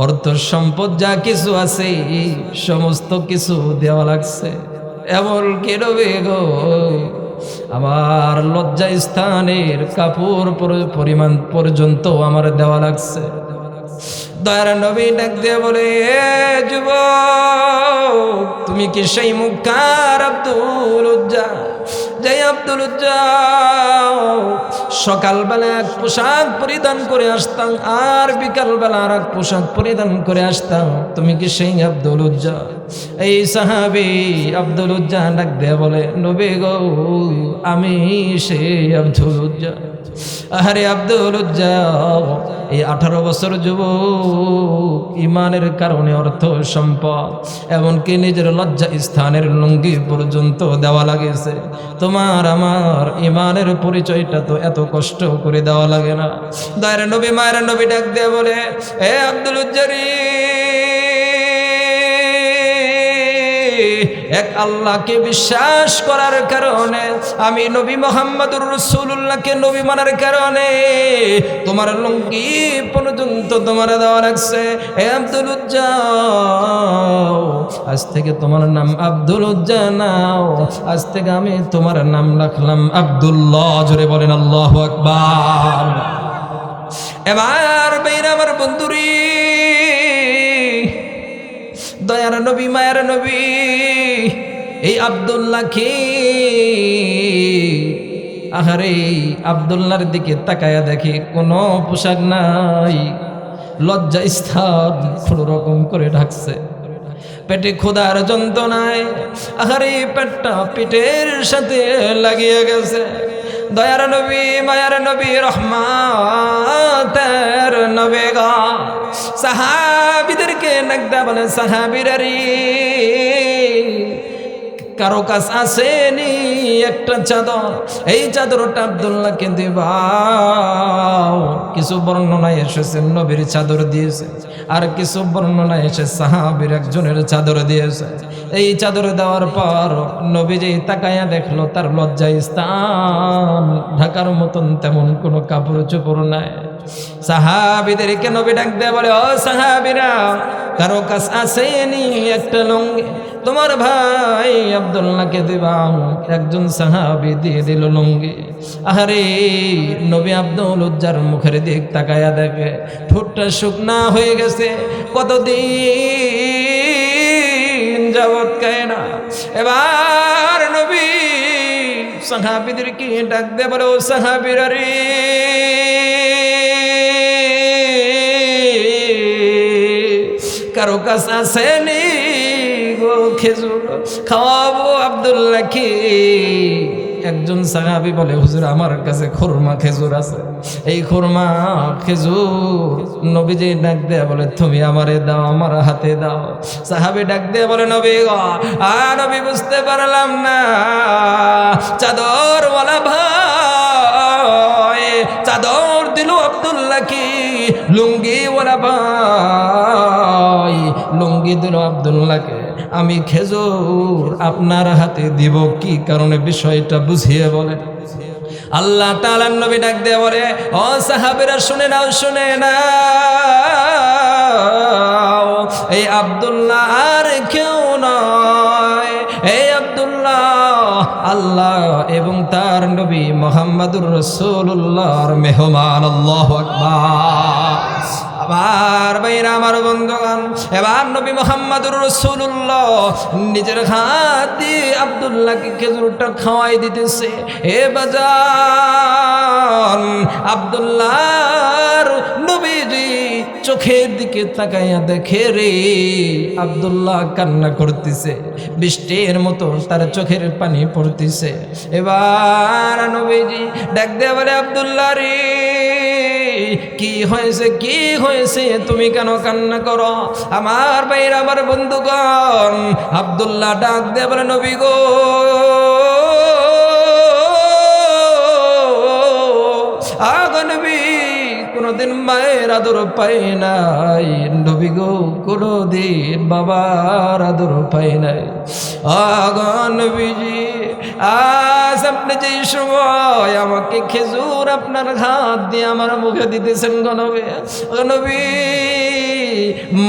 অর্থ সম্পদ যা কিছু আছে সমস্ত কিছু দেওয়া লাগছে। এমনকি নবী গো, আমার লজ্জা স্থানের কাপড় পরিমাণ পর্যন্ত আমার দেওয়া লাগছে। দয়ার নবী ডাক দিয়ে বলে, যুবক তুমি কি সেই মুক্তার আব্দুল উজ্জা? যাই আব্দুল উজ্জা সকালবেলা এক পোশাক পরিধান করে আসতাম আর বিকালবেলা আর এক পোশাক পরিধান করে আসতাম, তুমি কি সেই আব্দুল উজ্জা? এই সাহাবী আব্দুল উজ্জা ডাক দিয়ে বলে, নবী গো আমি সেই আব্দুল উজ্জা। আরে আব্দুল উজ্জা এই 18 বছর যুবক, ইমানের কারণে অর্থ সম্পদ এমনকি নিজের লজ্জা স্থানের লুঙ্গি পর্যন্ত দেওয়া লাগেছে। তোমার আমার ইমানের পরিচয়টা তো এত কষ্ট করে দেওয়া লাগে না। দয়ার নবী, মায়ের নবী ডাক দিয়ে বলে, এ আব্দুল উজ্জারি, এক আল্লাহকে বিশ্বাস করার কারণে, আমি নবী মুহাম্মদুর রাসূলুল্লাহকে নবী মানার কারণে তোমার লুঙ্গি পর্যন্ত তোমার দেওয়া লাগছে। হে আব্দুল উজ্জা, আজ থেকে তোমার নাম আব্দুল উজ্জা নাও, আজ থেকে আমি তোমার নাম রাখলাম আব্দুল্লাহ। জোরে বলেন আল্লাহু আকবার। এবার বের আমার বন্ধুরি, দয়ার নবী, মায়ের নবী, এই আব্দুল্লাহকে, আহারে আব্দুল্লাহর দিকে তাকায়া দেখে কোনো পোশাক নাই, লজ্জা স্থান কোনো রকম করে ঢাকছে। পেটে ক্ষুধার যন্ত্রণায় আহারে পেটটা পিঠের সাথে লাগিয়ে গেছে। দয়ার নবী মায়ার নবী রহমাতের নবী গো সাহাবীদেরকে নাকদা বলে সাহাবীরা রে কারো কাছে আসেনি একটা চাদর, এই চাদরটা আব্দুল্লাহকে দিবাও। কিছু বর্ণনায় এসেছে নবীর চাদর দিয়েছে, আর কিছু বর্ণনায় এসে সাহাবীর একজনের চাদর দিয়েছে। এই চাদর দেওয়ার পর নবী যেই তাকায়া দেখলো তার লজ্জায় স্থান ঢাকার মতন তেমন কোনো কাপড় চোপড় নাই। সাহাবীদেরকে নবী ডাক দিয়ে বলে, ও সাহাবীরা, কারো কাছে আসেনি একটা লুঙ্গি, তোমার ভাই আব্দুল্লাহকে দিবাও। একজন সাহাবী দিয়ে দিল লুঙ্গি। আহারে নবী আব্দুল উজ্জার মুখের দিক তাকায়া দেখে ঠোঁটটা শুকনা হয়ে গেছে, কতদিন যাবত খায় না। এবার নবী সাহাবীদেরকে ডাক দিয়ে বলে, ও সাহাবীরা রে, কারো কাছে আসেনি গো খেজুর, খাওয়াবো আব্দুল্লাহকে। একজন সাহাবী বলে, হুজুর আমার কাছে খুরমা খেজুর আছে, এই খুরমা খেজুর। নবীজি ডাক দেয়া বলে, তুমি আমারে দাও, আমার হাতে দাও। সাহাবী ডাক দেয়া বলে, নবী গো, নবী বুঝতে পারলাম না, চাদরওয়ালা ভাই চাদর দিল আব্দুল্লাহকে, লুঙ্গিওয়ালা ভাই লুঙ্গি দিল আব্দুল্লাহকে, আমি খেজুর আপনার হাতে দিব কি কারণে, বিষয়টা বুঝিয়ে বলেন। আল্লাহ তাআলার নবী ডাক দিয়ে বলে, ও সাহাবীরা শুনে নাও, শুনে নাও, এই আব্দুল্লাহ আর কেউ নয়, এই আব্দুল্লাহ আল্লাহ এবং তার নবী মুহাম্মদুর রাসূলুল্লাহর মেহমান। আল্লাহু আকবার। আবার ভাইরা আমার বন্ধুগণ, এবার নবী মুহাম্মদুর রাসূলুল্লাহ নিজের হাত দিয়ে আব্দুল্লাহকে খেজুরটা খাওয়াই দিতেছে। এ বাজান, আব্দুল্লাহর নবীজি চোখের দিকে তাকাইয়া দেখে রে আব্দুল্লাহ কান্না করতেছে, বৃষ্টির মতো তার চোখের পানি পড়তেছে। এবার নবীজি ডাক দিয়ে বলে, আব্দুল্লাহ রে, কি হয়েছে, কি হয়েছে, তুমি কেন কান্না করো? আমার ভাইরা আমার বন্ধুগণ, আব্দুল্লাহ ডাক দিয়ে বলে, নবী গো, আগো নবী, কোনদিন মায়ের আদর পাই নাই, নবী গো কোনদিন বাবার আদর পাই নাই। আগো নবীজি, আজ আপনি যে সময় আমাকে খেজুর আপনার হাত দিয়ে আমার মুখে দিতেছেন গো নবী, নবী,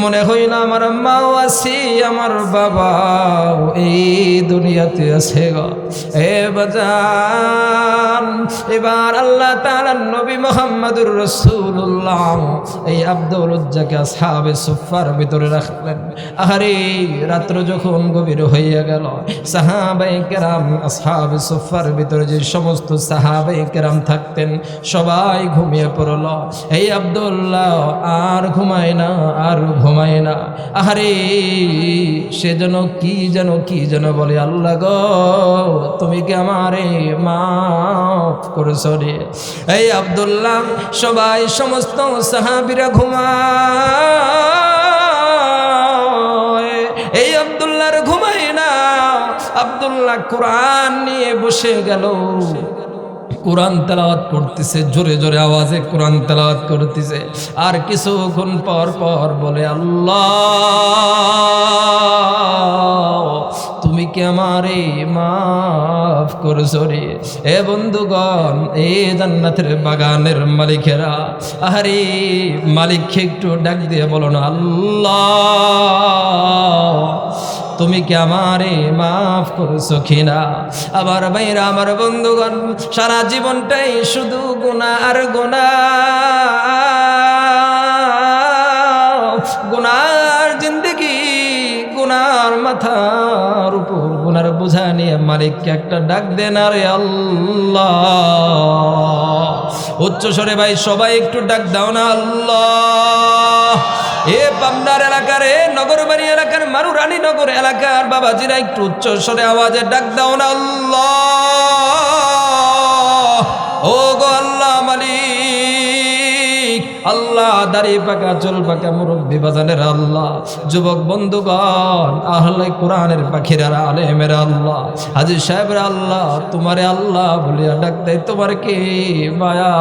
মনে হইল আমার মাও আছে, আমার বাবাও এই দুনিয়াতে আছে গো। এ বাজান, এবার আল্লাহ তাআলার নবী মুহাম্মদুর রাসূলুল্লাহ এই আব্দুল উজ্জাকে আসহাবে সুফফার ভিতরে রাখলেন। আহারে রাত্র যখন গভীর হইয়া গেল, সাহাবায়ে কেরাম আসহাবে সুফফার ভিতরে যে সমস্ত সাহাবায়ে কেরাম থাকতেন সবাই ঘুমিয়ে পড়ল। এই আব্দুল্লাহ আর ঘুমায় না, আর ঘুমায় না। আহারে সে যেন কি যেন বলে, আল্লাহ গো, তুমি কি আমারে মাফ করেছো রে। এই আব্দুল্লাহ, সবাই সমস্ত সাহাবীরা ঘুমায়, এই আব্দুল্লাহর ঘুমায় না। আব্দুল্লাহ কোরআন নিয়ে বসে গেল, কোরআন তেলাওয়াত করতেছে, জোরে জোরে আওয়াজে কোরআন তেলাওয়াত করতেছে। আর কিছুক্ষণ পর পর বলে, আল্লাহ তুমি কি আমারে মাফ করছো রে। এ বন্ধুগণ, এই জান্নাতের বাগানের মালিকেরা, আরে মালিককে একটু ডাক দিয়ে বলো না, আল্লাহ তুমি কি আমারে মাফ করছো কিনা। আবার ভাইরা আমার বন্ধুগণ, সারা জীবনটাই শুধু গুনাহ আর গুনার জিন্দগি, গুনার মাথার উপর গুনার বোঝা নিয়ে মালিককে একটা ডাক দেন, আরে আল্লাহ। উচ্চ স্বরে ভাই সবাই একটু ডাক দাও না, আল্লাহ। এ পাবনার এলাকার এ নগরবাড়ি এলাকার মারুরানী নগর এলাকার বাবাজিরা একটু উচ্চ স্বরে আওয়াজে ডাক দাও না আল্লাহ। ও গো আল্লাহ মালিক, আল্লাহ দাড়ি পাকা চুল পাকা মুরব্বী বাজানের আল্লাহ, যুবক বন্ধুগণ, আহলে কোরআনের পাখিরা, আলেমের আল্লাহ, হাজী সাহেবের আল্লাহ, তোমারে আল্লাহ বলিয়া ডাক দেয়, তোমার কি মায়া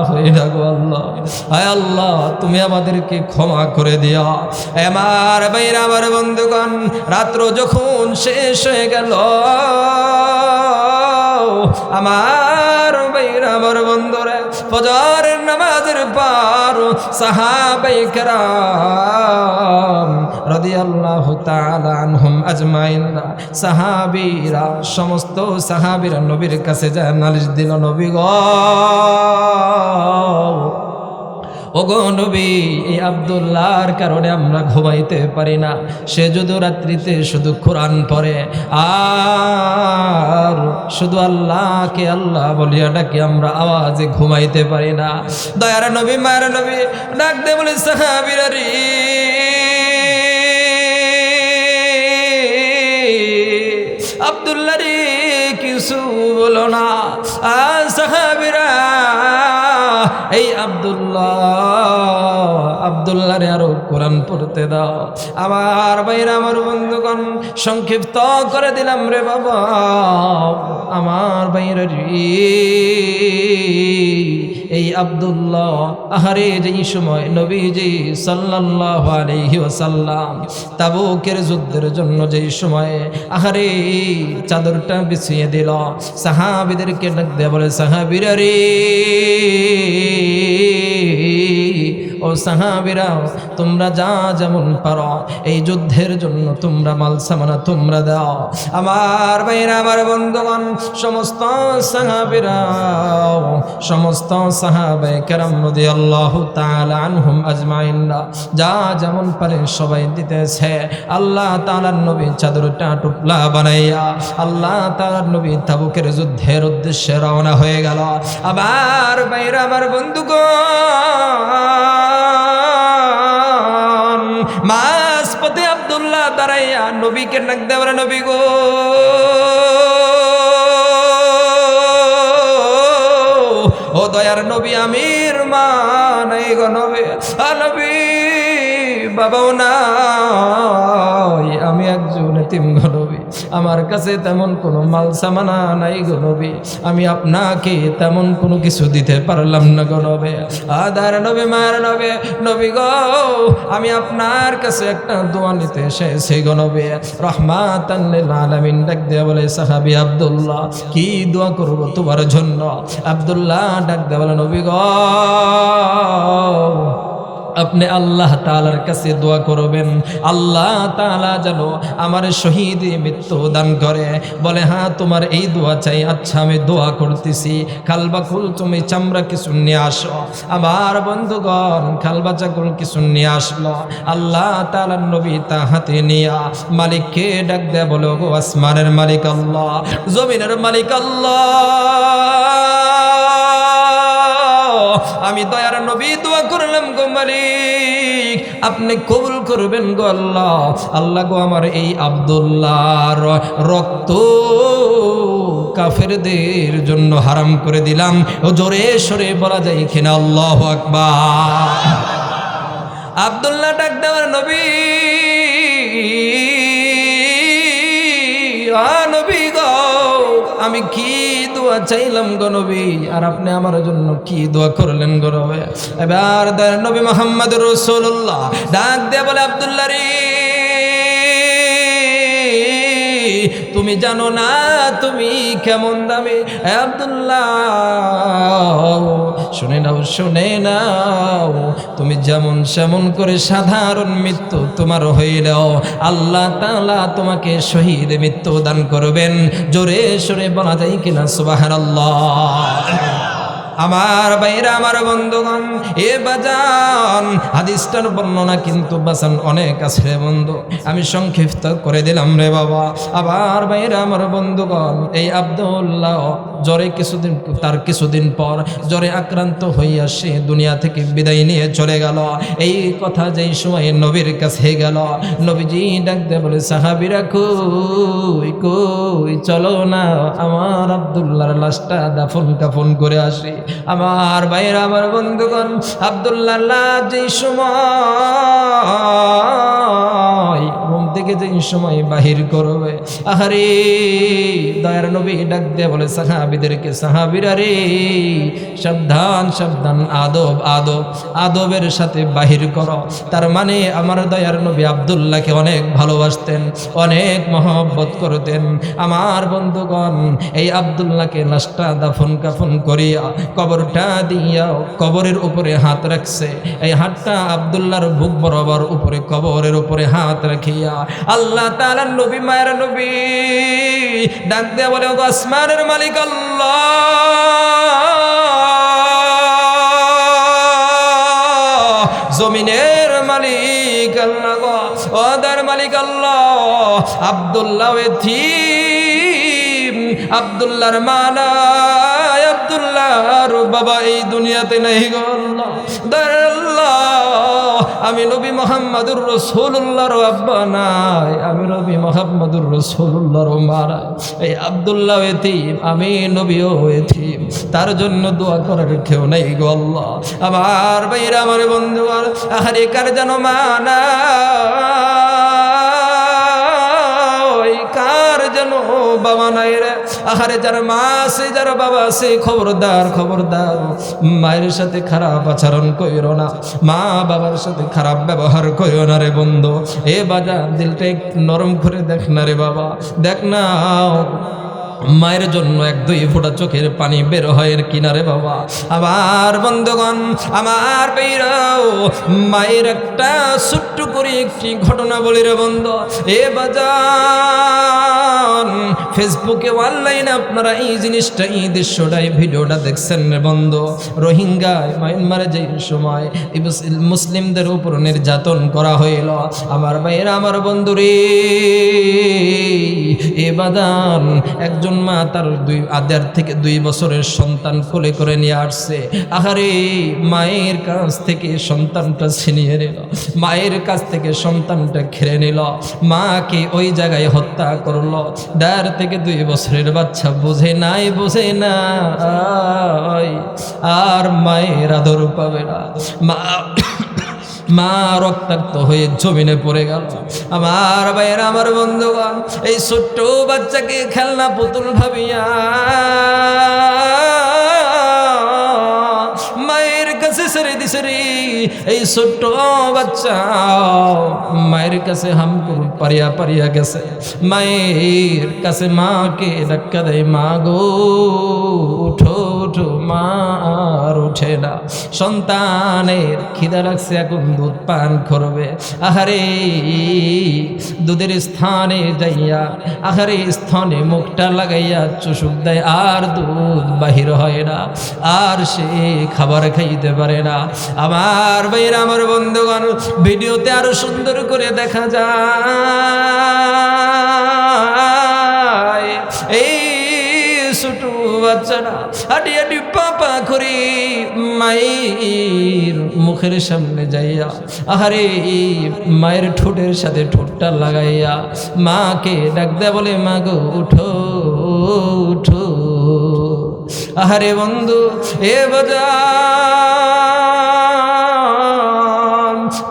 হয়ে ডাকো আল্লাহ। হায় আল্লাহ, তুমি আমাদেরকে ক্ষমা করে দিয়া। আমার ভাইরা, আমার বন্ধুগণ, রাত্র যখন শেষ হয়ে গেল, আমার ভাইরা, আমার বন্ধুরা, ফজরের নামাজের পর সাহাবায়ে কেরাম রাদিয়াল্লাহু তাআলা আনহুম আজমাইন, সাহাবীরা, সমস্ত সাহাবীরা নবীর কাছে যায় নালিশ দিল, নবী গো, ওগো নবী, এই আব্দুল্লাহর কারণে আমরা ঘুমাইতে পারি না। সে যদি রাত্রিতে শুধু কোরআন পড়ে আর শুধু আল্লাহকে আল্লাহ বলিয়া ডাকে, আমরা আওয়াজে ঘুমাইতে পারি না। দয়ার নবী, মায়ের নবী ডাক দে বলে, সাহাবীরা রে, আব্দুল্লাহ রে কিছু বলো না। সাহাবীরা এই আব্দুল্লাহ রে আরো কোরআন পড়তে দাও। আমার ভাইরা, আমার বন্ধুগণ, সংক্ষিপ্ত করে দিলাম রে বাবা। আমার ভাইরা রে, এই আব্দুল্লাহ, আহারে যেই সময় নবীজি সাল্লাল্লাহু আলাইহি ওয়াসাল্লাম তাবুকের যুদ্ধের জন্য যেই সময়ে আহারে চাদরটা বিছিয়ে দিল, সাহাবীদেরকে ডাক দিয়ে বলে, সাহাবীরা রে, ও সাহাবীরা, তোমরা যা যেমন পারো এই যুদ্ধের জন্য তোমরা মাল সামানা তোমরা দাও। আমার ভাইরা, আমার বন্ধুগণ, সমস্ত সাহাবীরা, সমস্ত সাহাবায়ে কেরাম রাদিয়াল্লাহু তাআলা আনহুম আজমাইন যা যেমন পারে সবাই দিতেছে। আল্লাহ তাআলার নবী চাদরটা টুকলা বানাইয়া আল্লাহ তাআলার নবী তাবুকের যুদ্ধের উদ্দেশ্যে রওনা হয়ে গেল। আবার ভাইরা, আমার বন্ধুগণ, মাঝপথে আব্দুল্লাহ দাঁড়াইয়া নবীকে ডাক দেওয়ার, নবী গো, ও দয়ার নবী, আমির মা নাই গো নবী, নবী বাবাও নাই, আমি একজন এতিম গো নবী, আমার কাছে তেমন কোনো মাল সামানা নাই গো নবী, আমি আপনাকে তেমন কোনো কিছু দিতে পারলাম না গো নবী। আদার নবী, মায়ের নবী, নবী গো, আমি আপনার কাছে একটা দোয়া নিতে এসেছি গো নবী, রহমাতান লিল আলামিন। ডাক দিয়ে বলে, সাহাবী আব্দুল্লাহ, কি দোয়া করব তোমার জন্য? আব্দুল্লাহ ডাক দিয়ে বলে, নবী গো, আপনি আল্লাহ তাআলার কাছে দোয়া করবেন, আল্লাহ তাআলা যেন আমার শহীদ মৃত্যু দান করে। বলে, হ্যাঁ তোমার এই দোয়া চাই, আচ্ছা আমি দোয়া করতেছি। খালবা কুল, তুমি চামড়া কিছু নিয়ে আসো। আমার বন্ধুগণ, খালবা চাকুল কিছু নিয়ে আসলো। আল্লাহ তাআলার নবী তা হাতে নিয়া মালিককে ডাক দেয়া, বলো গো, আসমানের মালিক আল্লাহ, জমিনের মালিক আল্লাহ, আমি দয়ার নবী দোয়া করলাম গো মালিক, আপনি কবুল করবেন গো আল্লাহ। আল্লাহ গো, আমার এই আব্দুল্লাহর রক্ত কাফেরদের জন্য হারাম করে দিলাম। ও জোরে সরে বলা যায় কিনা আল্লাহু আকবার। আব্দুল্লাহ ডাক দেওয়ার, নবী, নবী গো, আমি কি দোয়া চাইলাম গো নবী, আর আপনি আমার জন্য কি দোয়া করলেন গো নবী? এবার নবী মুহাম্মদুর রাসূলুল্লাহ ডাক দিয়ে বলে, আব্দুল্লাহ রে, তুমি জানো না তুমি কেমন দামি। আব্দুল্লাহ, শুনে নাও, শুনে নাও, তুমি যেমন সেমন করে সাধারণ মৃত্যু তোমার হইলেও আল্লাহ তাআলা তোমাকে শহীদ মৃত্যু দান করবেন। জোরে সরে বলা যায় কিনা সুবহানাল্লাহ। আমার ভাইরা, আমার বন্ধুগণ, এ বাজান, হাদিসটার বর্ণনা কিন্তু বাজান অনেক আছে রে বন্ধু, আমি সংক্ষিপ্ত করে দিলাম রে বাবা। আবার ভাইরা, আমার বন্ধুগণ, এই আব্দুল্লাহ জ্বরে কিছুদিন পর জ্বরে আক্রান্ত হইয়া সে দুনিয়া থেকে বিদায় নিয়ে চলে গেল। এই কথা যেই সময় নবীর কাছে গেল, নবীজি ডাক দিয়ে বলে, সাহাবীরা কই কই, চলো না আমার আব্দুল্লাহর লাশটা দাফন কাফন করে আসি। আমার ভাইরা, আমার বন্ধুগণ, আব্দুল্লাহর লাশ যেই সময় রুম থেকে যেই সময় বাহির করবে, আহারে দয়ার নবী ডাক দিয়ে বলে সাহাবীদেরকে, সাহাবীরা রে সাবধান সাবধান, আদব আদব, আদবের সাথে বাহির করো। তার মানে আমার দয়ার নবী আব্দুল্লাহকে অনেক ভালোবাসতেন, অনেক মহব্বত করতেন। আমার বন্ধুগণ, এই আব্দুল্লাহকে লাশটা দাফন কাফন করিয়া কবরটা দিয়া কবরের উপরে হাত রাখছে। এই হাতটা আব্দুল্লাহর বুক বরাবর উপরে কবরের উপরে হাত রাখিয়া আল্লাহ তাআলা নবী, মায়ের নবী ডাক দেয়া বলে, ও আসমানের মালিক আল্লাহ, জমিনের মালিক আল্লাহ, ওদের মালিক আল্লাহ, আব্দুল্লাহ এতিম, আব্দুল্লাহর মা নাই, আব্দুল্লাহর বাবা এই দুনিয়াতে নাই গো আল্লাহ। আমি নবী মুহাম্মদুর রাসূলুল্লাহর আব্বা নাই, আমি নবী মুহাম্মদুর রাসূলুল্লাহর মা নাই। এই আব্দুল্লাহ এতিম, আমি নবীও এতিম, তার জন্য দোয়া করার কেউ নাই গো আল্লাহ। আমার ভাইরা, আমার বন্ধুগণ, আহারে কার যেন মা নাই, কার যেন বাবা নাই রে। আহারে যার মা আছে, যার বাবা আছে, খবরদার খবরদার, মায়ের সাথে খারাপ আচরণ কইরো না, মা বাবার সাথে খারাপ ব্যবহার কইরো না রে বন্ধু। এ বাজার দিলটা একটু নরম করে দেখ না রে বাবা, দেখ না মায়ের জন্য এক দুই ফোঁটা চোখের পানি বের হয় কিনারে বাবা। আমার বন্ধুগণ, আমার বেরাও, মায়ের একটা ছোট্ট করে একটি ঘটনা বলি রে বন্ধু। এ বাজার ফেসবুকে অনলাইনে আপনারা এই জিনিসটা, এই দৃশ্যটা, এই ভিডিওটা দেখছেন রে বন্ধু। রোহিঙ্গায় মায়ানমারে যে সময় মুসলিমদের উপর নির্যাতন করা হইল, আমার ভাইয়েরা, আমার বন্ধু রে, এ বাদান একজন মা তার 2 বছরের সন্তান কোলে করে নিয়ে আসছে। আহারে মায়ের কাছ থেকে সন্তানটা ছিনিয়ে নিল, মায়ের কাছ থেকে সন্তানটা খেয়ে নিল, মাকে ওই জায়গায় হত্যা করলো। 1.5 থেকে 2 বছরের বাচ্চা বোঝে নাই, বোঝে না, আর মায়ের আদর পাবে না। মা রক্তাক্ত হয়ে জমিনে পড়ে গেল। আমার ভাইয়েরা, আমার বন্ধুগণ, এই ছোট্ট বাচ্চাকে খেলনা পুতুল ভাবিয়া মায়ের কাছে ছেড়ে দিছে রে। এই ছোট্ট বাচ্চা মায়ের কাছে হামকুর পারিয়া পারিয়া গেছে, মায়ের কাছে মাকে ধাক্কা দেয়, মা গো উঠো উঠো, মা আর উঠে না। সন্তানের খিদা লাগছে, এখন দুধ পান করবে। আহারে দুধের স্থানে যাইয়া, আহারে স্থানে মুখটা লাগাইয়া চুষুক দেয়, আর দুধ বাহির হয় না, আর সে খাবার খাইতে পারে না। আমার ভাইরা, আমার বন্ধুগণ, ভিডিওতে আরো সুন্দর করে দেখা যায় এই ছোট বাচ্চারা হাঁটি হাঁটি পাপা করে মায়ের মুখের সামনে যাইয়া, আহারে মায়ের ঠোঁটের সাথে ঠোঁটটা লাগাইয়া মাকে ডাক দেয়া বলে, মা গো উঠো উঠো। আহারে বন্ধু, এ বাজার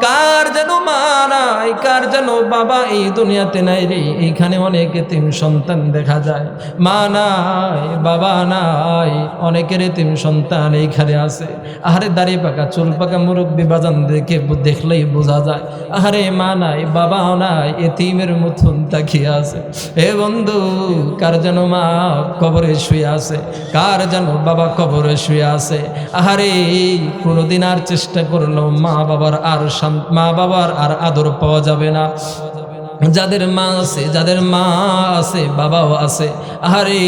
কার যেন মা নাই, কার যেন বাবা এই দুনিয়াতে নাই রে। এইখানে অনেক এতিম সন্তান দেখা যায়, মা নাই, বাবা নাই, অনেকের এতিম সন্তান এইখানে আছে। আহারে দাড়ি পাকা চুল পাকা মুরব্বী বাজান দেখলেই বোঝা যায়, আহারে মা নাই, বাবাও নাই, এতিমের মতন তাকিয়ে আছে। হে বন্ধু, কার যেন মা কবরে শুয়ে আছে, কার যেন বাবা কবরে শুয়ে আছে। আহারে কোনোদিন আর চেষ্টা করলো মা বাবার আর আদর পাওয়া যাবে না। যাদের মা আছে, যাদের মা আছে, বাবাও আছে, আহারে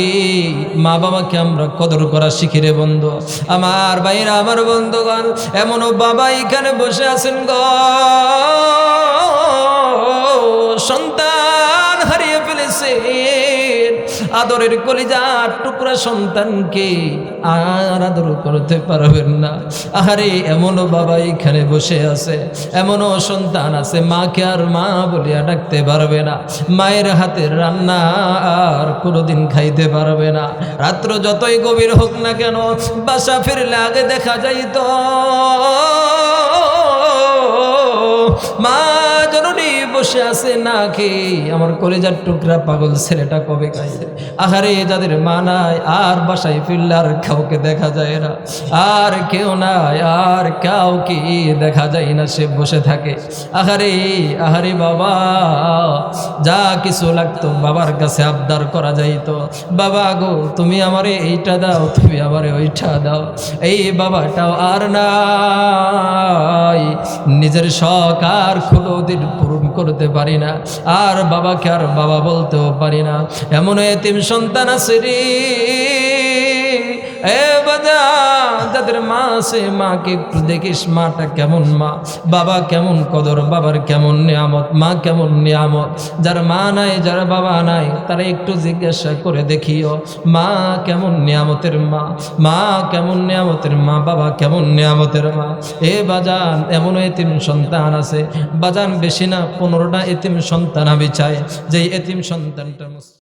মা বাবাকে আমরা কদর করা শিখি রে বন্ধু। আমার ভাইরা, আমার বন্ধুগণ, এমনও বাবা এখানে বসে আছেন গো, সন্তান হারিয়ে ফেলেছে, আদরের কলিজার টুকরা সন্তানকে আর আদর করতে পারবেন না। আহারে এমনও বাবা এখানে বসে আছে, এমনও সন্তান আছে মাকে আর মা বলিয়া ডাকতে পারবে না, মায়ের হাতের রান্না আর কোনোদিন খাইতে পারবে না। রাত্র যতই গভীর হোক না কেন বাসা ফিরলে আগে দেখা যাইত মা জননী বসে আছে না খেয়ে, আমার কলেজার টুকরা পাগল ছেলেটা কবে খাইছে। আহারে যাদের মা নাই আর বাসায় ফিরলে আর কাউকে দেখা যায় না, আর কেউ নাই, আর কাউকে দেখা যায় না, সে বসে থাকে। আহারে আহারে বাবা, যা কিছু লাগতো বাবার কাছে আবদার করা যাইতো, বাবা গো তুমি আমারে এইটা দাও, তুমি আমারে ওইটা দাও। এই বাবাটাও আর নাই, নিজের শখ আর ক্ষুদিন পূরণ করতে পারি না, আর বাবাকে আর বাবা বলতেও পারি না। এমন এতিম সন্তান আছে রে এ বাজা, যাদের মা আছে মাকে একটু দেখিস, মাটা কেমন মা, বাবা কেমন কদর, বাবার কেমন নিয়ামত, মা কেমন নিয়ামত। যার মা নাই, যার বাবা নাই, তারা একটু জিজ্ঞাসা করে দেখিও মা কেমন নিয়ামতের মা, মা কেমন নিয়ামতের মা, বাবা কেমন নিয়ামতের মা। এ বাজান এমন এতিম সন্তান আছে বাজান, বেশি না 15টা এতিম সন্তান আমি চাই, যে এতিম সন্তানটা